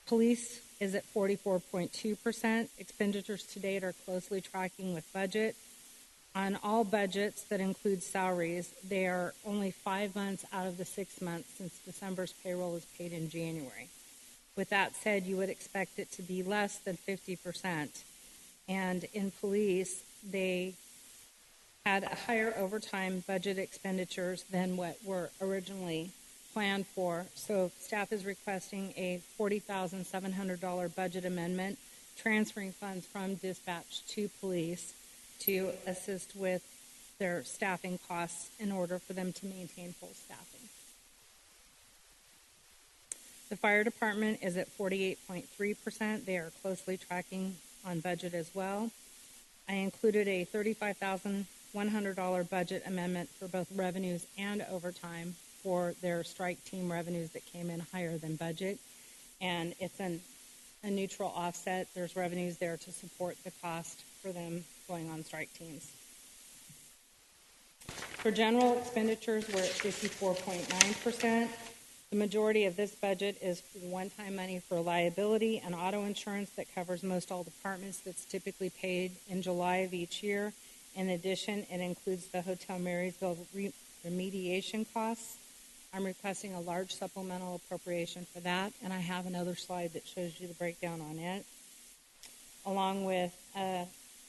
Police is at 44.2%. Expenditures to date are closely tracking with budget. On all budgets that include salaries, they are only 5 months out of the 6 months since December's payroll is paid in January. With that said, you would expect it to be less than 50%. And in police, they had a higher overtime budget expenditures than what were originally planned for. So staff is requesting a $40,700 budget amendment, transferring funds from dispatch to police to assist with their staffing costs in order for them to maintain full staffing. The fire department is at 48.3%. They are closely tracking on budget as well. I included a $35,100 budget amendment for both revenues and overtime for their strike team revenues that came in higher than budget. And it's a neutral offset. There's revenues there to support the cost for them going on strike teams. For general expenditures, we're at 54.9%. The majority of this budget is one-time money for liability and auto insurance that covers most all departments that's typically paid in July of each year. In addition, it includes the Hotel Marysville remediation costs. I'm requesting a large supplemental appropriation for that, and I have another slide that shows you the breakdown on it, along with a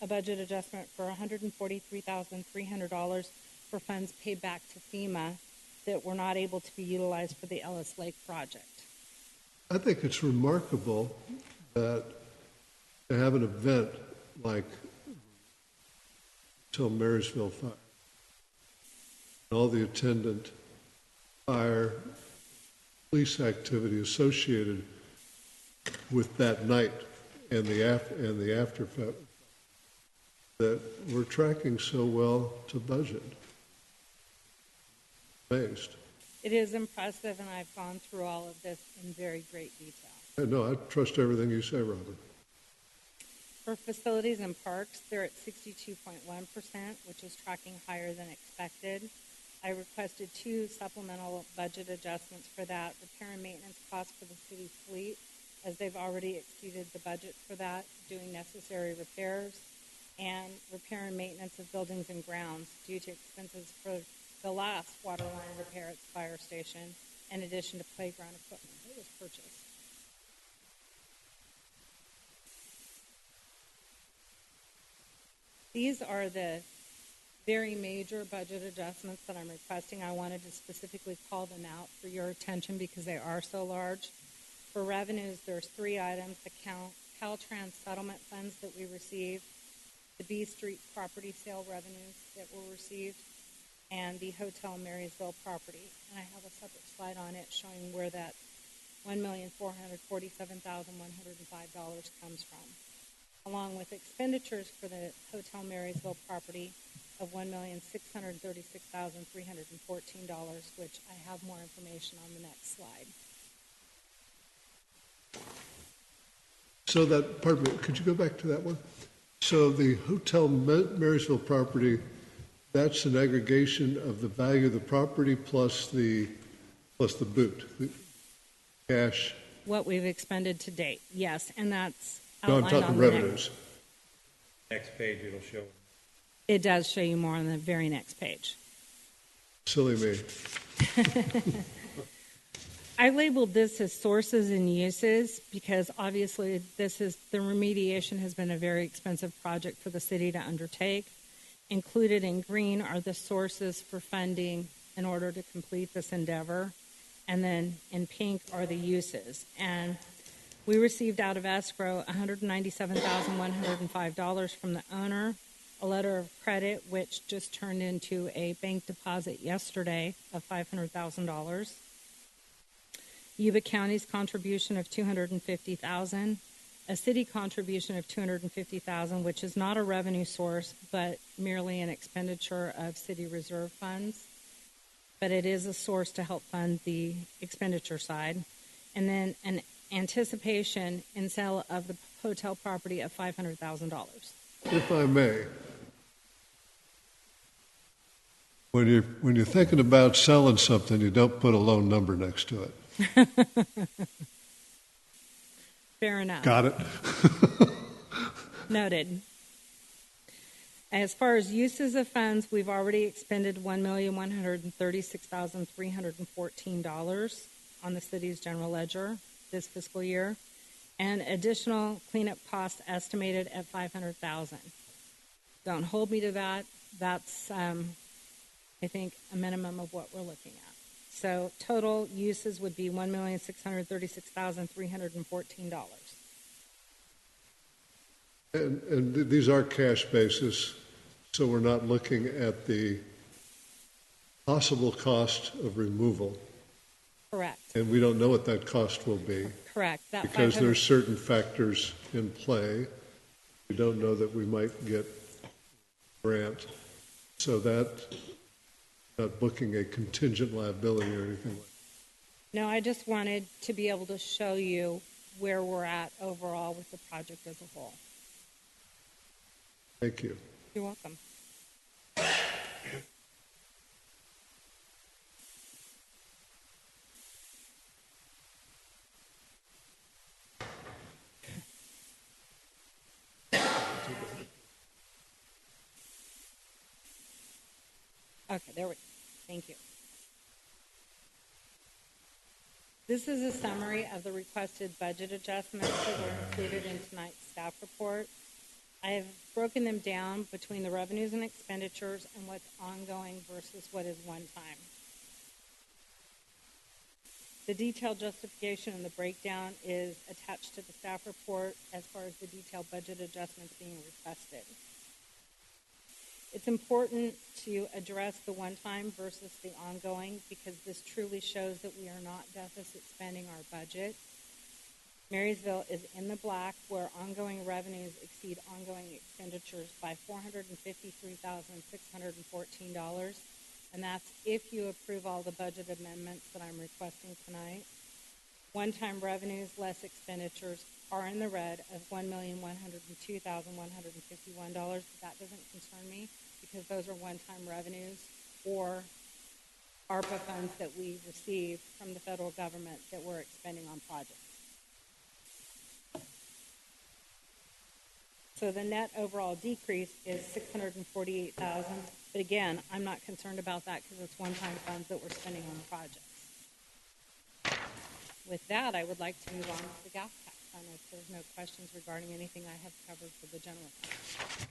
budget adjustment for $143,300 for funds paid back to FEMA that were not able to be utilized for the Ellis Lake project. I think it's remarkable that to have an event like Hotel Marysville Fire, and all the attendant fire, police activity associated with that night and the after that we're tracking so well to budget. Based. It is impressive, and I've gone through all of this in very great detail. No, I trust everything you say, Robert. For facilities and parks, they're at 62.1%, which is tracking higher than expected. I requested 2 supplemental budget adjustments for that. Repair and maintenance costs for the city's fleet, as they've already exceeded the budget for that, doing necessary repairs, and repair and maintenance of buildings and grounds due to expenses for the last water line repair at the fire station, in addition to playground equipment that was purchased. These are the very major budget adjustments that I'm requesting. I wanted to specifically call them out for your attention because they are so large. For revenues, there's 3 items: the Caltrans settlement funds that we received, the B Street property sale revenues that were received, and the Hotel Marysville property. And I have a separate slide on it showing where that $1,447,105 comes from, along with expenditures for the Hotel Marysville property of $1,636,314, which I have more information on the next slide. So that, pardon me, could you go back to that one? So the Hotel Marysville property, that's an aggregation of the value of the property plus the boot, the cash. What we've expended to date, yes, and that's No, I'm outlined talking on revenues. Next page, it'll show. It does show you more on the very next page. Silly me. I labeled this as sources and uses because obviously the remediation has been a very expensive project for the city to undertake. Included in green are the sources for funding in order to complete this endeavor. and then in pink are the uses. And we received out of escrow $197,105 from the owner, a letter of credit, which just turned into a bank deposit yesterday of $500,000. Yuba County's contribution of $250,000, a city contribution of $250,000, which is not a revenue source, but merely an expenditure of city reserve funds. But it is a source to help fund the expenditure side. And then an anticipation in sale of the hotel property of $500,000. If I may, when you're thinking about selling something, you don't put a low number next to it. Fair enough. Got it? Noted. As far as uses of funds, we've already expended $1,136,314 on the city's general ledger this fiscal year, and additional cleanup costs estimated at $500,000. Don't hold me to that. That's, I think, a minimum of what we're looking at. So total uses would be $1,636,314. And these are cash basis, so we're not looking at the possible cost of removal. Correct. And we don't know what that cost will be. Correct. That because there's certain factors in play. We don't know that we might get grant. So that, not booking a contingent liability or anything like that. No, I just wanted to be able to show you where we're at overall with the project as a whole. Thank you. You're welcome. Okay, there we go. Thank you. This is a summary of the requested budget adjustments that were included in tonight's staff report. I have broken them down between the revenues and expenditures and what's ongoing versus what is one time. The detailed justification and the breakdown is attached to the staff report as far as the detailed budget adjustments being requested. It's important to address the one-time versus the ongoing because this truly shows that we are not deficit spending our budget. Marysville is in the black where ongoing revenues exceed ongoing expenditures by $453,614, and that's if you approve all the budget amendments that I'm requesting tonight. One-time revenues less expenditures are in the red of $1,102,151, but that doesn't concern me because those are one-time revenues or ARPA funds that we received from the federal government that we're expending on projects. So the net overall decrease is $648,000, but again, I'm not concerned about that because it's one-time funds that we're spending on projects. With that, I would like to move on to the gas tax fund if there's no questions regarding anything I have covered for the general fund.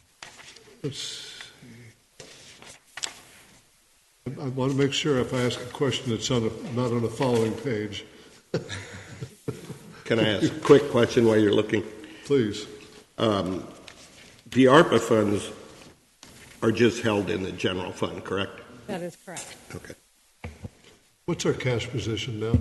I want to make sure if I ask a question, it's not on the following page. Can I ask a quick question while you're looking? Please. The ARPA funds are just held in the general fund, correct? That is correct. Okay. What's our cash position now?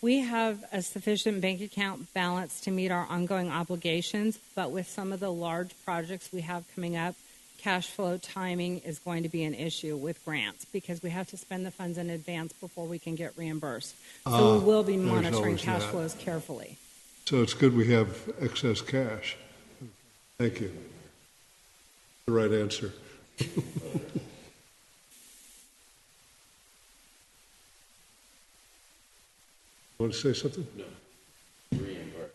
We have a sufficient bank account balance to meet our ongoing obligations, but with some of the large projects we have coming up, cash flow timing is going to be an issue with grants because we have to spend the funds in advance before we can get reambushed. So we will be monitoring cash flows carefully. So it's good we have excess cash. Thank you. The right answer. Want to say something? No. Reimburse.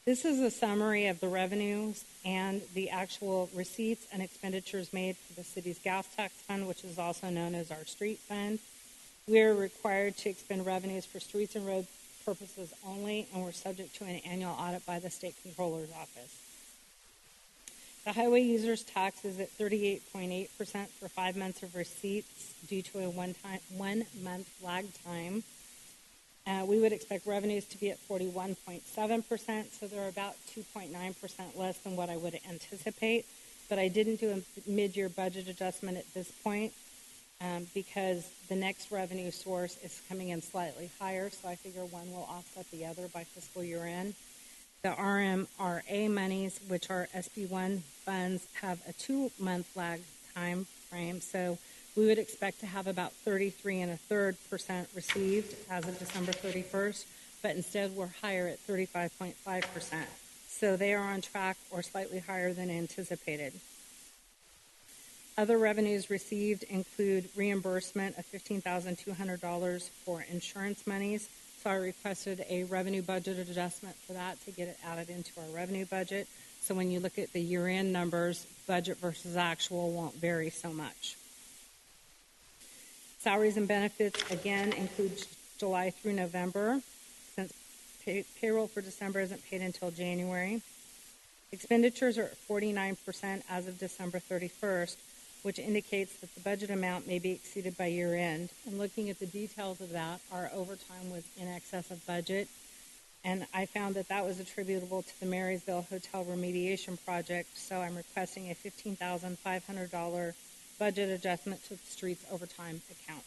This is a summary of the revenues and the actual receipts and expenditures made for the city's gas tax fund, which is also known as our street fund. We are required to expend revenues for streets and road purposes only, and we're subject to an annual audit by the state controller's office. The highway user's tax is at 38.8% for 5 months of receipts due to a 1 month lag time. We would expect revenues to be at 41.7%, so they're about 2.9% less than what I would anticipate. But I didn't do a mid-year budget adjustment at this point because the next revenue source is coming in slightly higher, so I figure one will offset the other by fiscal year end. The RMRA monies, which are SB1 funds, have a 2-month lag time frame, so we would expect to have about 33.33% received as of December 31st, but instead we're higher at 35.5%. So they are on track or slightly higher than anticipated. Other revenues received include reimbursement of $15,200 for insurance monies. So I requested a revenue budget adjustment for that to get it added into our revenue budget. So when you look at the year-end numbers, budget versus actual won't vary so much. Salaries and benefits, again, include July through November, since payroll for December isn't paid until January. Expenditures are at 49% as of December 31st, which indicates that the budget amount may be exceeded by year end. And looking at the details of that, our overtime was in excess of budget. And I found that that was attributable to the Marysville Hotel remediation project. So I'm requesting a $15,500 budget adjustment to the streets overtime account.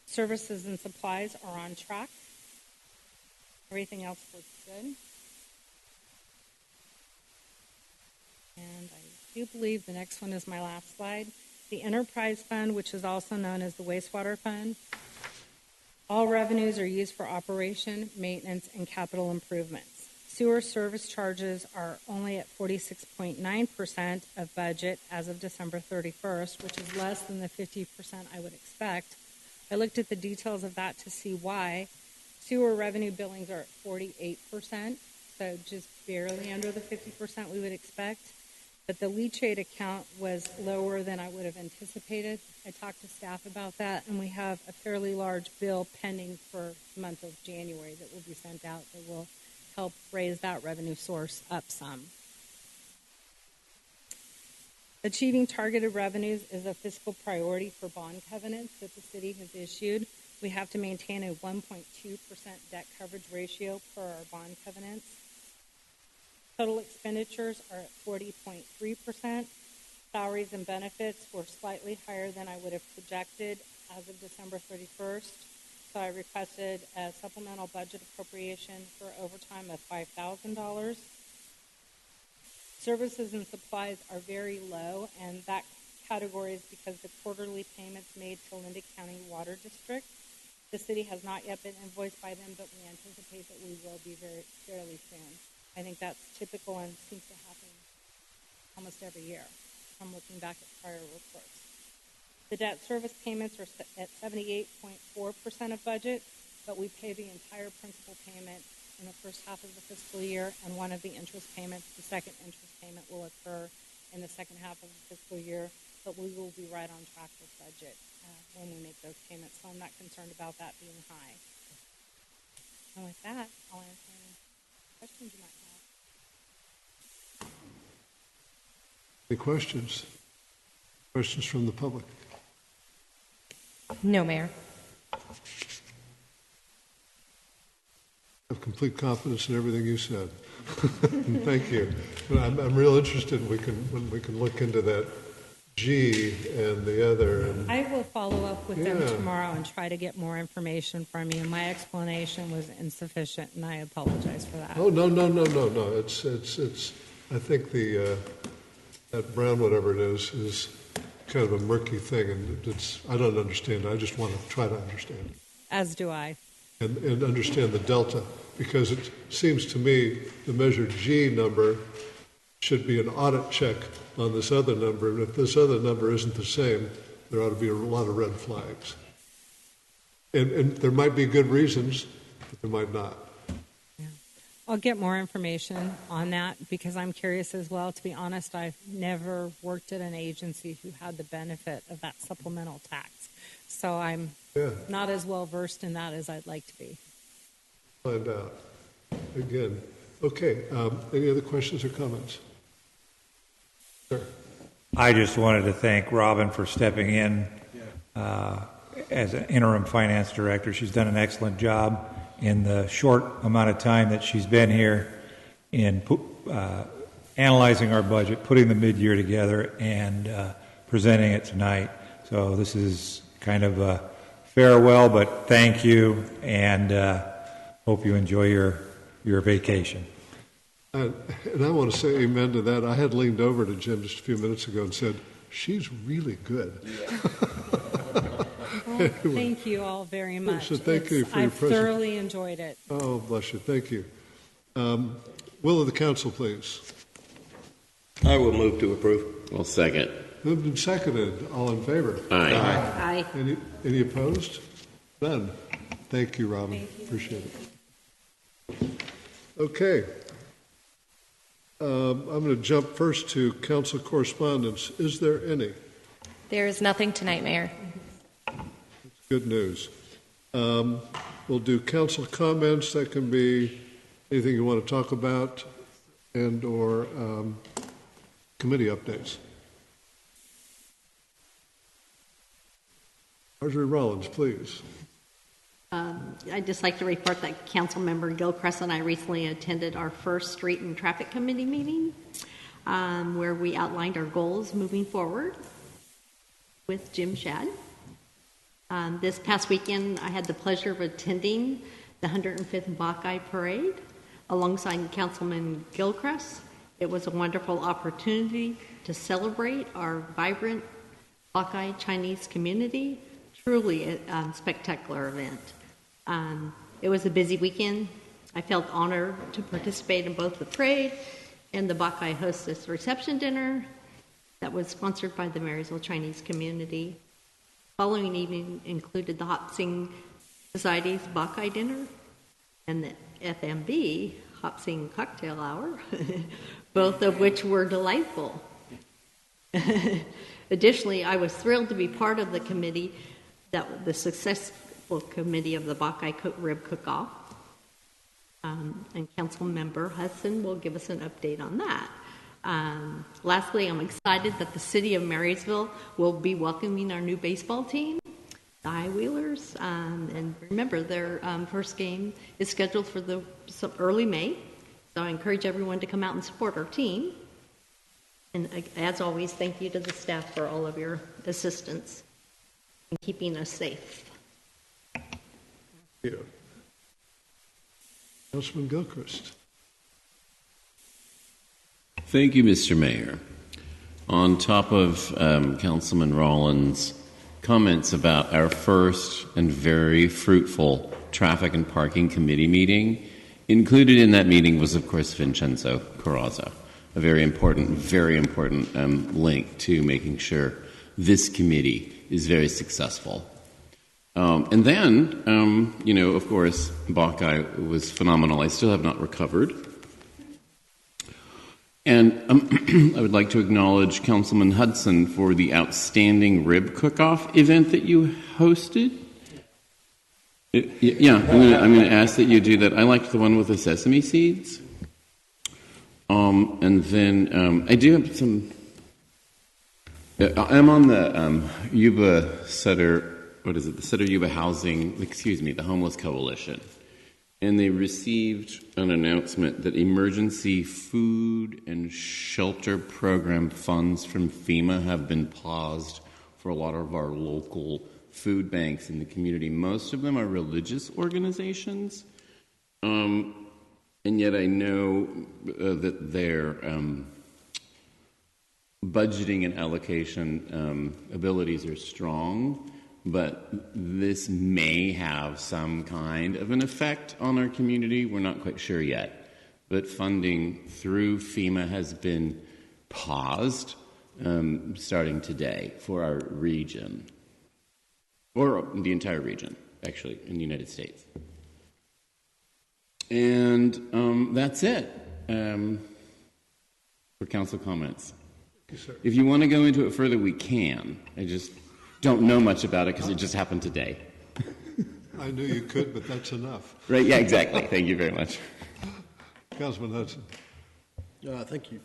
Services and supplies are on track. Everything else looks good. And I do believe the next one is my last slide. The enterprise fund, which is also known as the wastewater fund. All revenues are used for operation, maintenance, and capital improvements. Sewer service charges are only at 46.9% of budget as of December 31st, which is less than the 50% I would expect. I looked at the details of that to see why. Sewer revenue billings are at 48%, so just barely under the 50% we would expect. But the leachate account was lower than I would have anticipated. I talked to staff about that, and we have a fairly large bill pending for the month of January that will be sent out that will help raise that revenue source up some. Achieving targeted revenues is a fiscal priority for bond covenants that the city has issued. We have to maintain a 1.2% debt coverage ratio per our bond covenants. Total expenditures are at 40.3%. Salaries and benefits were slightly higher than I would have projected as of December 31st. So I requested a supplemental budget appropriation for overtime of $5,000. Services and supplies are very low, and that category is because the quarterly payments made to Linda County Water District. The city has not yet been invoiced by them, but we anticipate that we will be fairly soon. I think that's typical and seems to happen almost every year. I'm looking back at prior reports. The debt service payments are at 78.4% of budget, but we pay the entire principal payment in the first half of the fiscal year, and one of the interest payments, the second interest payment, will occur in the second half of the fiscal year, but we will be right on track with budget when we make those payments, so I'm not concerned about that being high. And with that, I'll answer any questions you might have. Any questions? Questions from the public? No, Mayor. I have complete confidence in everything you said. Thank you. But I'm real interested when we can look into that G and the other. And I will follow up with them tomorrow and try to get more information from you. My explanation was insufficient, and I apologize for that. Oh, no. It's. I think that brown whatever it is kind of a murky thing, and I don't understand it. I just want to try to understand it. As do I. And understand the delta, because it seems to me the measure G number should be an audit check on this other number, and if this other number isn't the same, there ought to be a lot of red flags. And there might be good reasons, but there might not. Yeah. I'll get more information on that because I'm curious as well. To be honest, I've never worked at an agency who had the benefit of that supplemental tax. So I'm not as well versed in that as I'd like to be. Find out. Again. Okay. Any other questions or comments? I just wanted to thank Robin for stepping in as an interim finance director. She's done an excellent job in the short amount of time that she's been here in analyzing our budget, putting the mid-year together, and presenting it tonight. So this is kind of a farewell, but thank you, and hope you enjoy your vacation. And I want to say amen to that. I had leaned over to Jim just a few minutes ago and said, she's really good. Well, thank you all very much. So thank you for your I've presence. thoroughly enjoyed it. Oh, bless you. Thank you. Will of the council, please. I will move to approve. Well, second. Moved and seconded. All in favor? Aye. Aye. Any opposed? None. Thank you, Robin. Appreciate it. Okay. I'm going to jump first to council correspondence. Is there any? There is nothing tonight, Mayor. Good news. We'll do council comments. That can be anything you want to talk about and or committee updates. Marjorie Rollins, please. I'd just like to report that Councilmember Gilchrist and I recently attended our first Street and Traffic Committee meeting where we outlined our goals moving forward with Jim Shad. This past weekend, I had the pleasure of attending the 105th Buckeye Parade alongside Councilman Gilchrist. It was a wonderful opportunity to celebrate our vibrant Buckeye Chinese community. Truly a spectacular event. It was a busy weekend. I felt honored to participate in both the parade and the Buckeye Hostess reception dinner that was sponsored by the Marysville Chinese community. Following evening included the Hop Sing Society's Buckeye dinner and the FMB Hop Sing cocktail hour, both of which were delightful. Additionally, I was thrilled to be part of the committee, the successful committee of the Buckeye Rib Cook-Off. And Council Member Hudson will give us an update on that. Lastly, I'm excited that the city of Marysville will be welcoming our new baseball team, the High Wheelers. And remember, their first game is scheduled for early May. So I encourage everyone to come out and support our team. And as always, thank you to the staff for all of your assistance in keeping us safe. Thank you. Councilman Gilchrist. Thank you, Mr. Mayor. On top of Councilman Rollins' comments about our first and very fruitful Traffic and Parking Committee meeting, included in that meeting was, of course, Vincenzo Carrazzo, a very important link to making sure this committee is very successful. And then, of course, Buckeye was phenomenal. I still have not recovered. And I would like to acknowledge Councilman Hudson for the outstanding rib cook-off event that you hosted. Yeah, I'm going to ask that you do that. I liked the one with the sesame seeds. And then I do have some. I'm on the Yuba-Sutter. What is it? The Sutter Yuba Housing. The Homeless Coalition. And they received an announcement that emergency food and shelter program funds from FEMA have been paused for a lot of our local food banks in the community. Most of them are religious organizations, and yet I know that their budgeting and allocation abilities are strong. But this may have some kind of an effect on our community. We're not quite sure yet. But funding through FEMA has been paused starting today for our region, or the entire region, actually, in the United States. And that's it for council comments. Thank you, sir. If you want to go into it further, we can. I just don't know much about it because it just happened today. I knew you could, but that's enough. Right, yeah, exactly. Thank you very much. Councilman Hudson. Thank you.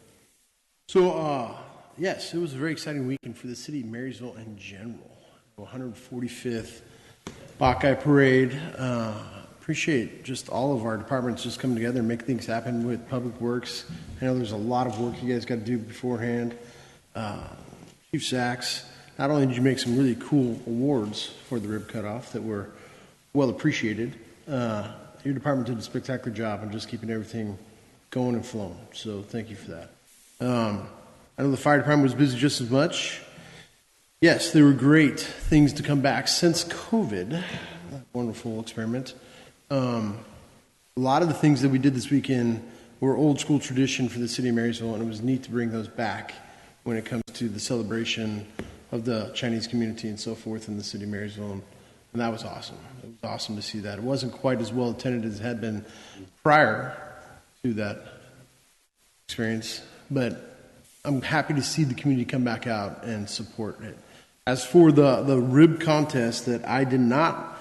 So Yes, it was a very exciting weekend for the city of Marysville in general. 145th Buckeye Parade. Appreciate just all of our departments just coming together and make things happen with Public Works. I know there's a lot of work you guys got to do beforehand. Chief Sachs, not only did you make some really cool awards for the rib cutoff that were well appreciated, your department did a spectacular job on just keeping everything going and flowing. So thank you for that. I know the fire department was busy just as much. Yes, there were great things to come back since COVID, that wonderful experiment. A lot of the things that we did this weekend were old school tradition for the city of Marysville, and it was neat to bring those back when it comes to the celebration of the Chinese community and so forth in the city of Marysville. And that was awesome. It was awesome to see that. It wasn't quite as well attended as it had been prior to that experience, but I'm happy to see the community come back out and support it. As for the rib contest that I did not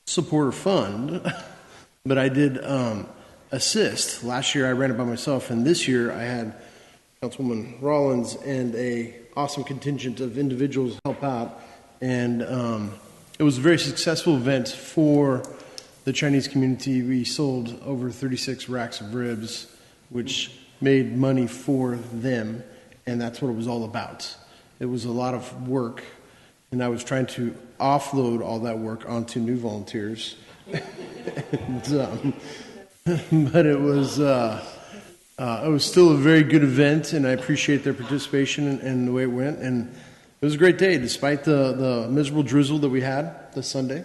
support or fund, but I did assist. Last year I ran it by myself, and this year I had Councilwoman Rollins and a awesome contingent of individuals help out, and it was a very successful event for the Chinese community. We sold over 36 racks of ribs, which made money for them, and that's what it was all about. It was a lot of work, and I was trying to offload all that work onto new volunteers. But it was still a very good event, and I appreciate their participation and the way it went. And it was a great day, despite the miserable drizzle that we had this Sunday.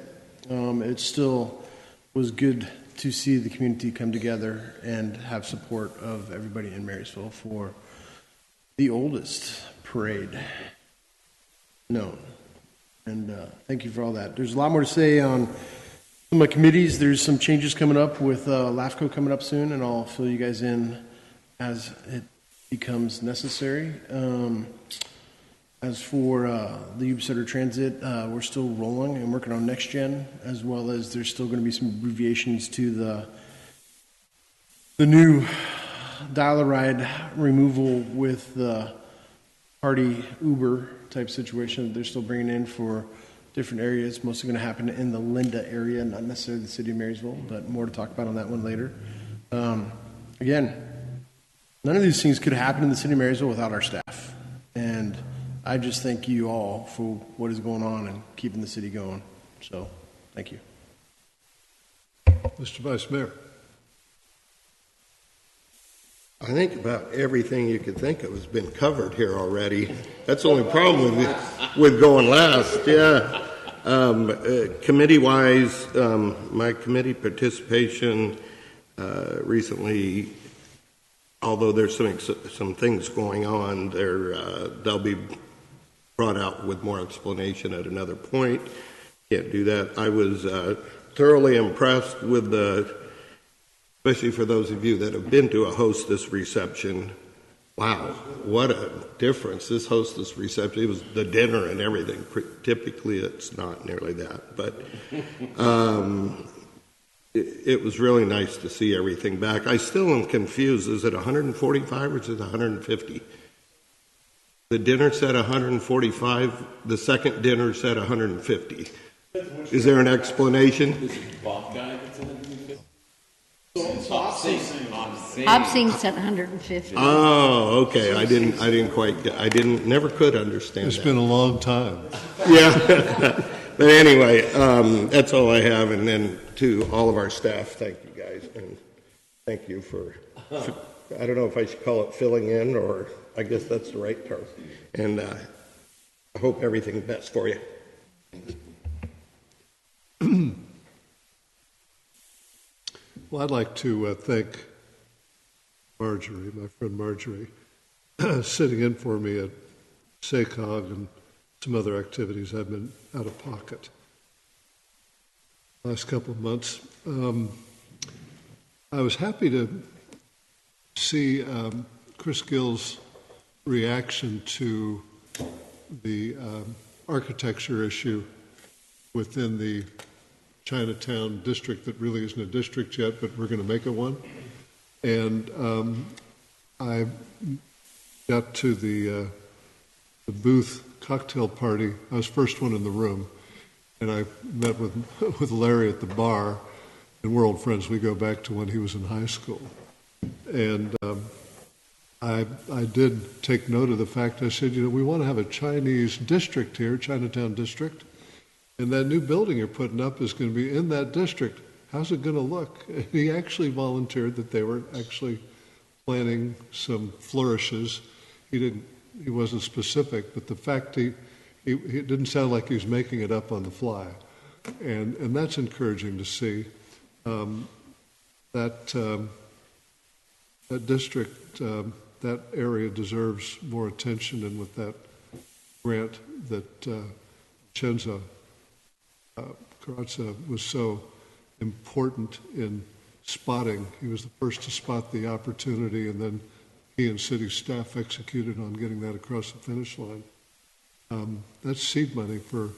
It still was good to see the community come together and have support of everybody in Marysville for the oldest parade known. And thank you for all that. There's a lot more to say on some of my committees. There's some changes coming up with LAFCO coming up soon, and I'll fill you guys in as it becomes necessary. As for the Yuba-Sutter Transit, we're still rolling and working on next gen, as well as there's still going to be some abbreviations to the new dial-a-ride removal with the party Uber type situation that they're still bringing in for different areas. Mostly going to happen in the Linda area, not necessarily the city of Marysville, but more to talk about on that one later. Again, none of these things could happen in the city of Marysville without our staff. And I just thank you all for what is going on and keeping the city going. So, thank you. Mr. Vice Mayor. I think about everything you could think of has been covered here already. That's the only problem with going last. Yeah. Committee-wise, my committee participation recently, although there's some things going on, they'll be brought out with more explanation at another point. Can't do that. I was thoroughly impressed with especially for those of you that have been to a hostess reception. Wow, what a difference. This hostess reception, it was the dinner and everything. Typically it's not nearly that, but it was really nice to see everything back. I still am confused. Is it 145 or is it 150? The dinner said 145. The second dinner said 150. Is there an explanation? Is it Bob guy that's 150? Obscene said 150. Oh, okay. I didn't quite get. Never could understand. It's been a long time. Yeah, but anyway, that's all I have. And then to all of our staff, thank you guys, and thank you for I don't know if I should call it filling in, or I guess that's the right term. And I hope everything's best for you. Well, I'd like to thank Marjorie, my friend Marjorie, sitting in for me at SACOG and some other activities. I've been out of pocket last couple of months. I was happy to see Chris Gill's reaction to the architecture issue within the Chinatown district that really isn't a district yet, but we're going to make it one. And I got to the booth cocktail party. I was first one in the room, and I met with Larry at the bar, and we're old friends. We go back to when he was in high school. And I did take note of the fact, I said, we want to have a Chinese district here, Chinatown district, and that new building you're putting up is going to be in that district. How's it going to look? And he actually volunteered that they were actually planning some flourishes. He wasn't specific, but the fact he didn't sound like he was making it up on the fly. And that's encouraging to see. That district, that area deserves more attention, and with that grant that Chenza Carazza was so important in spotting. He was the first to spot the opportunity, and then he and city staff executed on getting that across the finish line. That's seed money for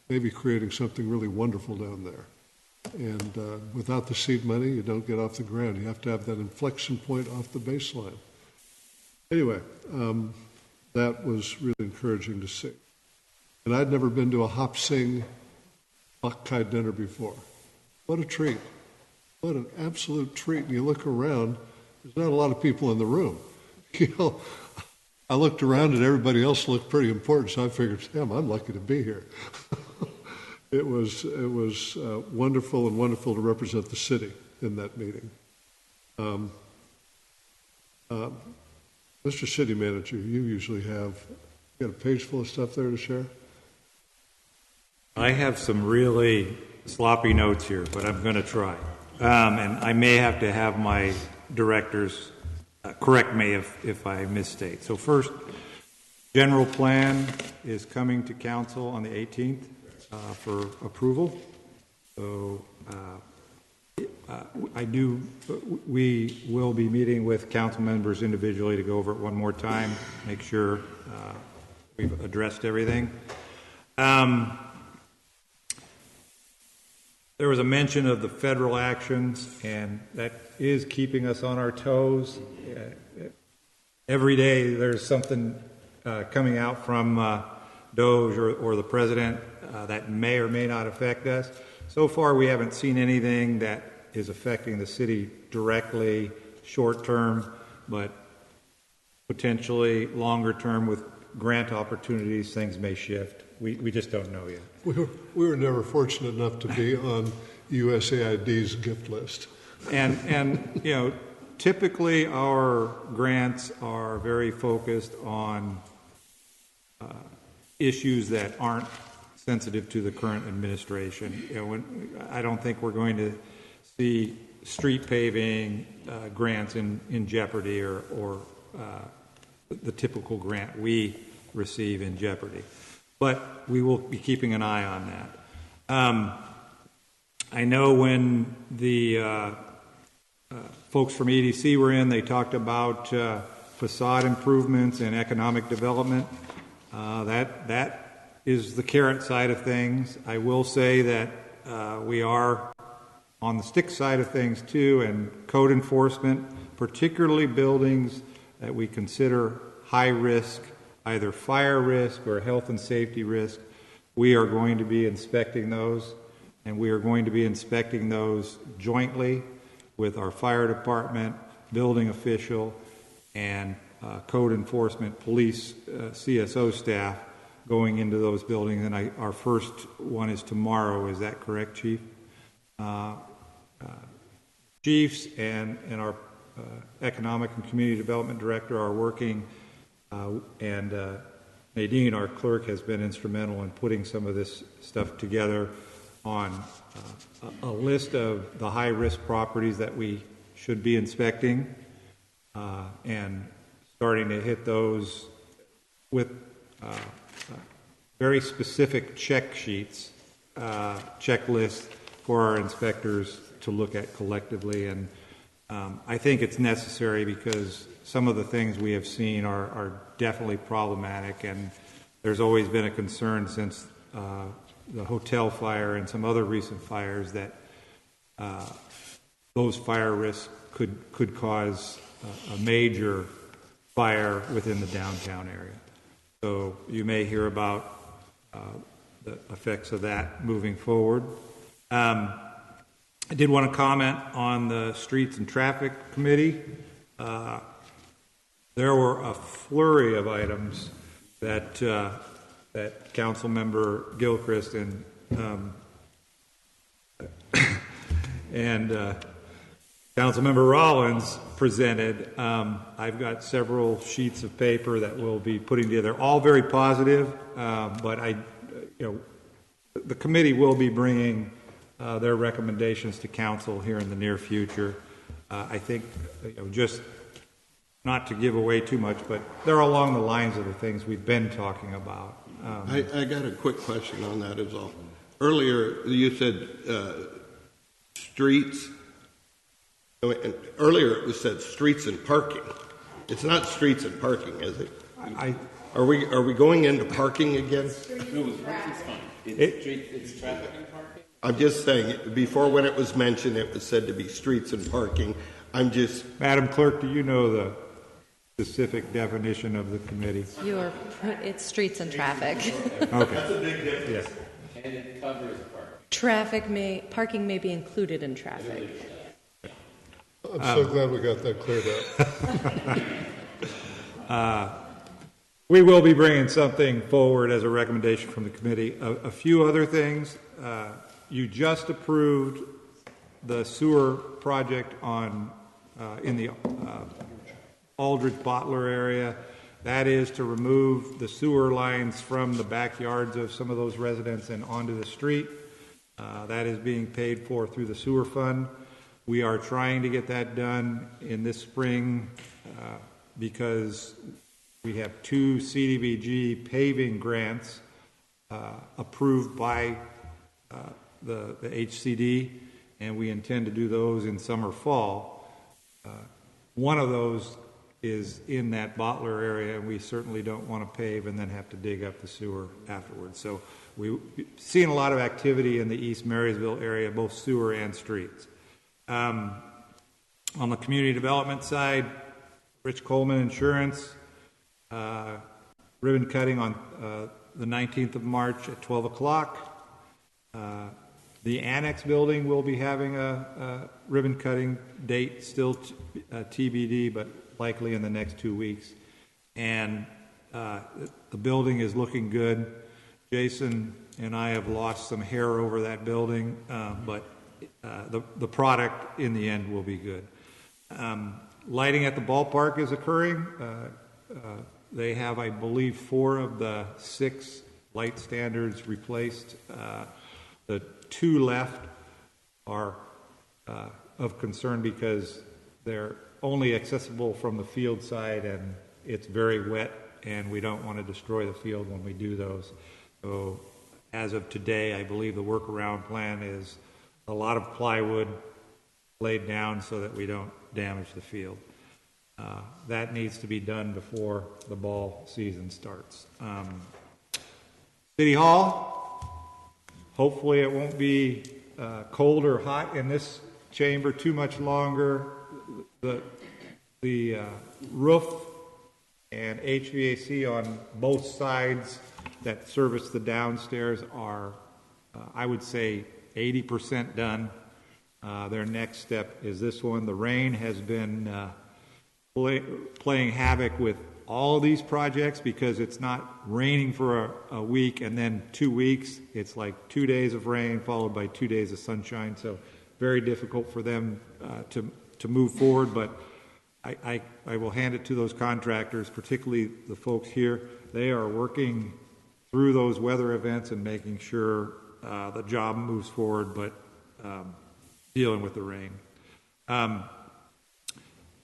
maybe creating something really wonderful down there. And without the seed money, you don't get off the ground. You have to have that inflection point off the baseline. Anyway, that was really encouraging to see. And I'd never been to a Hop Sing Bok Kai dinner before. What a treat. What an absolute treat. And you look around, there's not a lot of people in the room. I looked around and everybody else looked pretty important, so I figured, damn, I'm lucky to be here. It was wonderful and wonderful to represent the city in that meeting. Mr. City Manager, you usually you got a page full of stuff there to share? I have some really sloppy notes here, but I'm going to try. And I may have to have my directors correct me if I misstate. So first, general plan is coming to council on the 18th for approval. So we will be meeting with council members individually to go over it one more time, make sure we've addressed everything. There was a mention of the federal actions, and that is keeping us on our toes. Every day there's something coming out from DOJ or the president that may or may not affect us. So far we haven't seen anything that is affecting the city directly short term, but potentially longer term with grant opportunities, things may shift. We just don't know yet. We were never fortunate enough to be on USAID's gift list. And typically our grants are very focused on issues that aren't sensitive to the current administration. I don't think we're going to see street paving grants in jeopardy or the typical grant we receive in jeopardy. But we will be keeping an eye on that. I know when the folks from EDC were in, they talked about facade improvements and economic development. That is the carrot side of things. I will say that we are on the stick side of things too, and code enforcement, particularly buildings that we consider high risk, either fire risk or health and safety risk. We are going to be inspecting those, and we are going to be inspecting those jointly with our fire department, building official, and code enforcement, police, CSO staff going into those buildings. And our first one is tomorrow. Is that correct, Chief? Chiefs and our Economic and Community Development Director are working, and Nadine, our clerk, has been instrumental in putting some of this stuff together on a list of the high-risk properties that we should be inspecting, and starting to hit those with very specific check sheets, checklists for our inspectors to look at collectively. And I think it's necessary because some of the things we have seen are definitely problematic, and there's always been a concern since the hotel fire and some other recent fires that those fire risks could cause a major fire within the downtown area. So you may hear about the effects of that moving forward. I did want to comment on the Streets and Traffic Committee. There were a flurry of items that that Councilmember Gilchrist and Councilmember Rollins presented. I've got several sheets of paper that we'll be putting together, all very positive, but the committee will be bringing their recommendations to council here in the near future. I think, just not to give away too much, but they're along the lines of the things we've been talking about. I got a quick question on that as well. Earlier, you said streets. Earlier, it was said streets and parking. It's not streets and parking, is it? Are we going into parking again? No, it's fine. It's traffic and parking. I'm just saying, before when it was mentioned, it was said to be streets and parking. Madam Clerk, do you know the specific definition of the committee? It's streets and traffic. Okay. That's a big difference. Yes. And it covers parking. Parking may be included in traffic. I'm so glad we got that cleared up. We will be bringing something forward as a recommendation from the committee. A few other things. You just approved the sewer project in the Aldridge Bottler area. That is to remove the sewer lines from the backyards of some of those residents and onto the street. That is being paid for through the sewer fund. We are trying to get that done in this spring because we have 2 CDBG paving grants approved by the HCD, and we intend to do those in summer, fall. One of those is in that Bottler area, and we certainly don't want to pave and then have to dig up the sewer afterwards. So we've seen a lot of activity in the East Marysville area, both sewer and streets. On the community development side, Rich Coleman Insurance, ribbon cutting on the 19th of March at 12 o'clock. The Annex building will be having a ribbon cutting date, still TBD, but likely in the next 2 weeks. And the building is looking good. Jason and I have lost some hair over that building, but the product in the end will be good. Lighting at the ballpark is occurring. They have, I believe, 4 of the 6 light standards replaced. The 2 left are of concern because they're only accessible from the field side, and it's very wet, and we don't want to destroy the field when we do those. So as of today, I believe the workaround plan is a lot of plywood laid down so that we don't damage the field. That needs to be done before the ball season starts. City Hall, hopefully it won't be cold or hot in this chamber too much longer. The roof and HVAC on both sides that service the downstairs are, I would say, 80% done. Their next step is this one. The rain has been playing havoc with all these projects because it's not raining for a week and then 2 weeks. It's like 2 days of rain followed by 2 days of sunshine. So very difficult for them to move forward. But I will hand it to those contractors, particularly the folks here. They are working through those weather events and making sure the job moves forward, but dealing with the rain.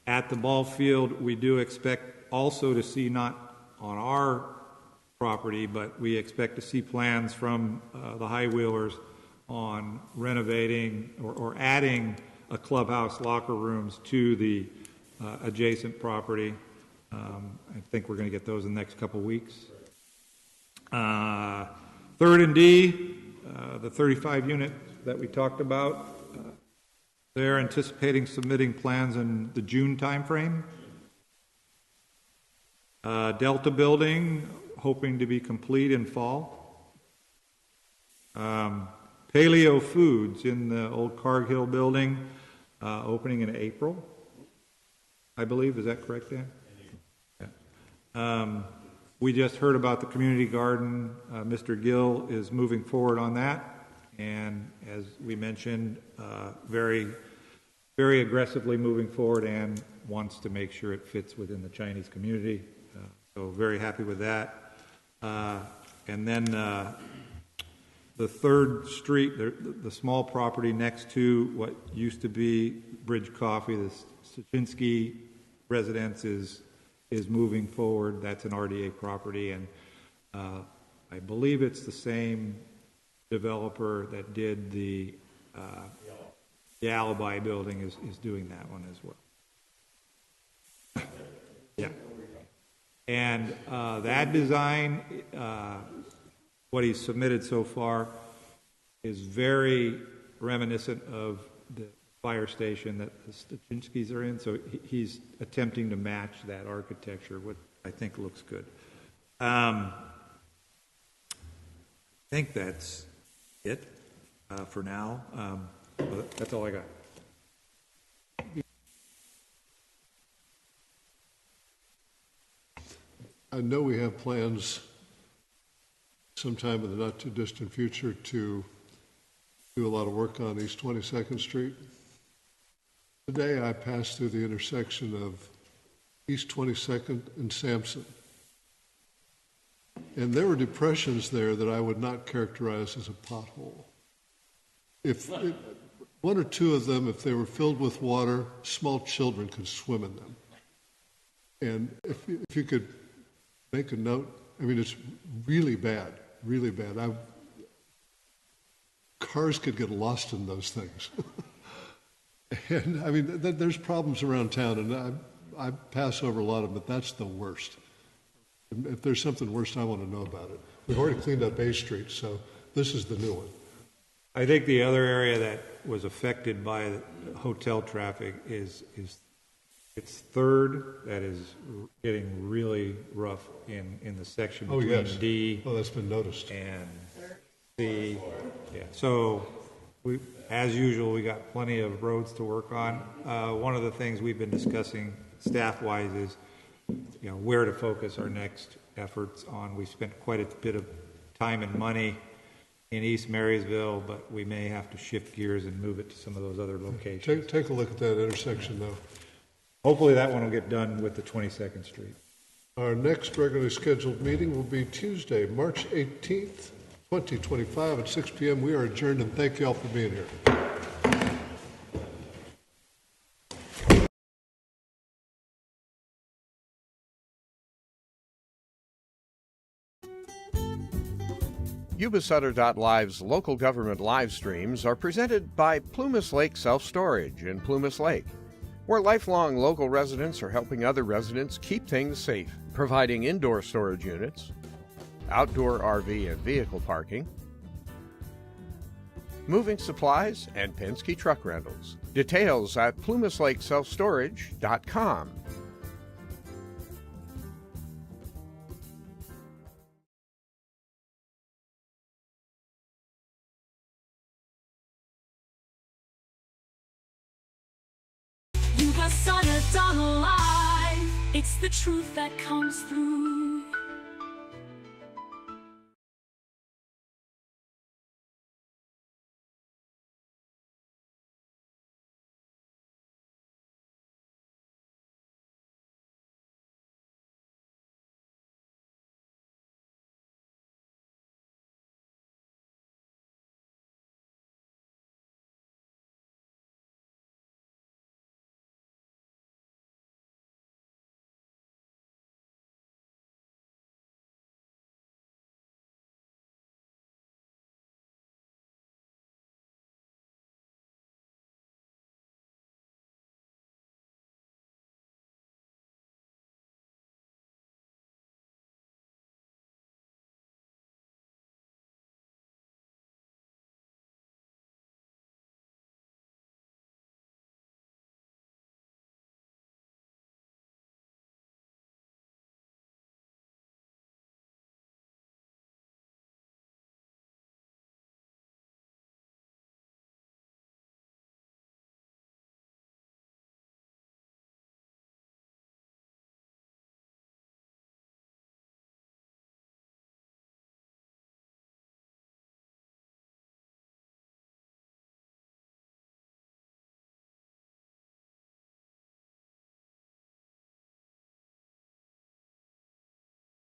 At the ball field, we do expect also to see, not on our property, but we expect to see plans from the High Wheelers on renovating or adding a clubhouse locker rooms to the adjacent property. I think we're going to get those in the next couple weeks. 3rd and D, the 35 unit that we talked about, they're anticipating submitting plans in the June timeframe. Delta Building, hoping to be complete in fall. Paleo Foods in the old Cargill building, opening in April, I believe. Is that correct, Dan? Yeah. We just heard about the community garden. Mr. Gill is moving forward on that, and as we mentioned, very, very aggressively moving forward and wants to make sure it fits within the Chinese community. So very happy with that. And then the 3rd Street, the small property next to what used to be Bridge Coffee, the Cumiskey residence is moving forward. That's an RDA property, and I believe it's the same developer that did the Alibi building is doing that one as well. Yeah. And that design, what he's submitted so far, is very reminiscent of the fire station that the Cumskys are in. So he's attempting to match that architecture, what I think looks good. I think that's it for now. That's all I got. I know we have plans sometime in the not too distant future to do a lot of work on East 22nd Street. Today I passed through the intersection of East 22nd and Sampson. And there were depressions there that I would not characterize as a pothole. One or two of them, if they were filled with water, small children could swim in them. And if you could make a note, I mean, it's really bad, really bad. Cars could get lost in those things. And I mean, there's problems around town, and I pass over a lot of them, but that's the worst. If there's something worse, I want to know about it. We've already cleaned up A Street, so this is the new one. I think the other area that was affected by the hotel traffic is it's 3rd that is getting really rough in the section between D. Oh, that's been noticed. And C. Yeah. So as usual, we got plenty of roads to work on. One of the things we've been discussing staff-wise is, where to focus our next efforts on. We spent quite a bit of time and money in East Marysville, but we may have to shift gears and move it to some of those other locations. Take a look at that intersection, though. Hopefully that one will get done with the 22nd Street. Our next regularly scheduled meeting will be Tuesday, March 18th, 2025 at 6 p.m. We are adjourned, and thank you all for being here. Yuba-Sutter.live's local government live streams are presented by Plumas Lake Self-Storage in Plumas Lake, where lifelong local residents are helping other residents keep things safe, providing indoor storage units, outdoor RV and vehicle parking, moving supplies, and Penske truck rentals. Details at plumaslakeselfstorage.com. Yuba-Sutter.live. It's the truth that comes through.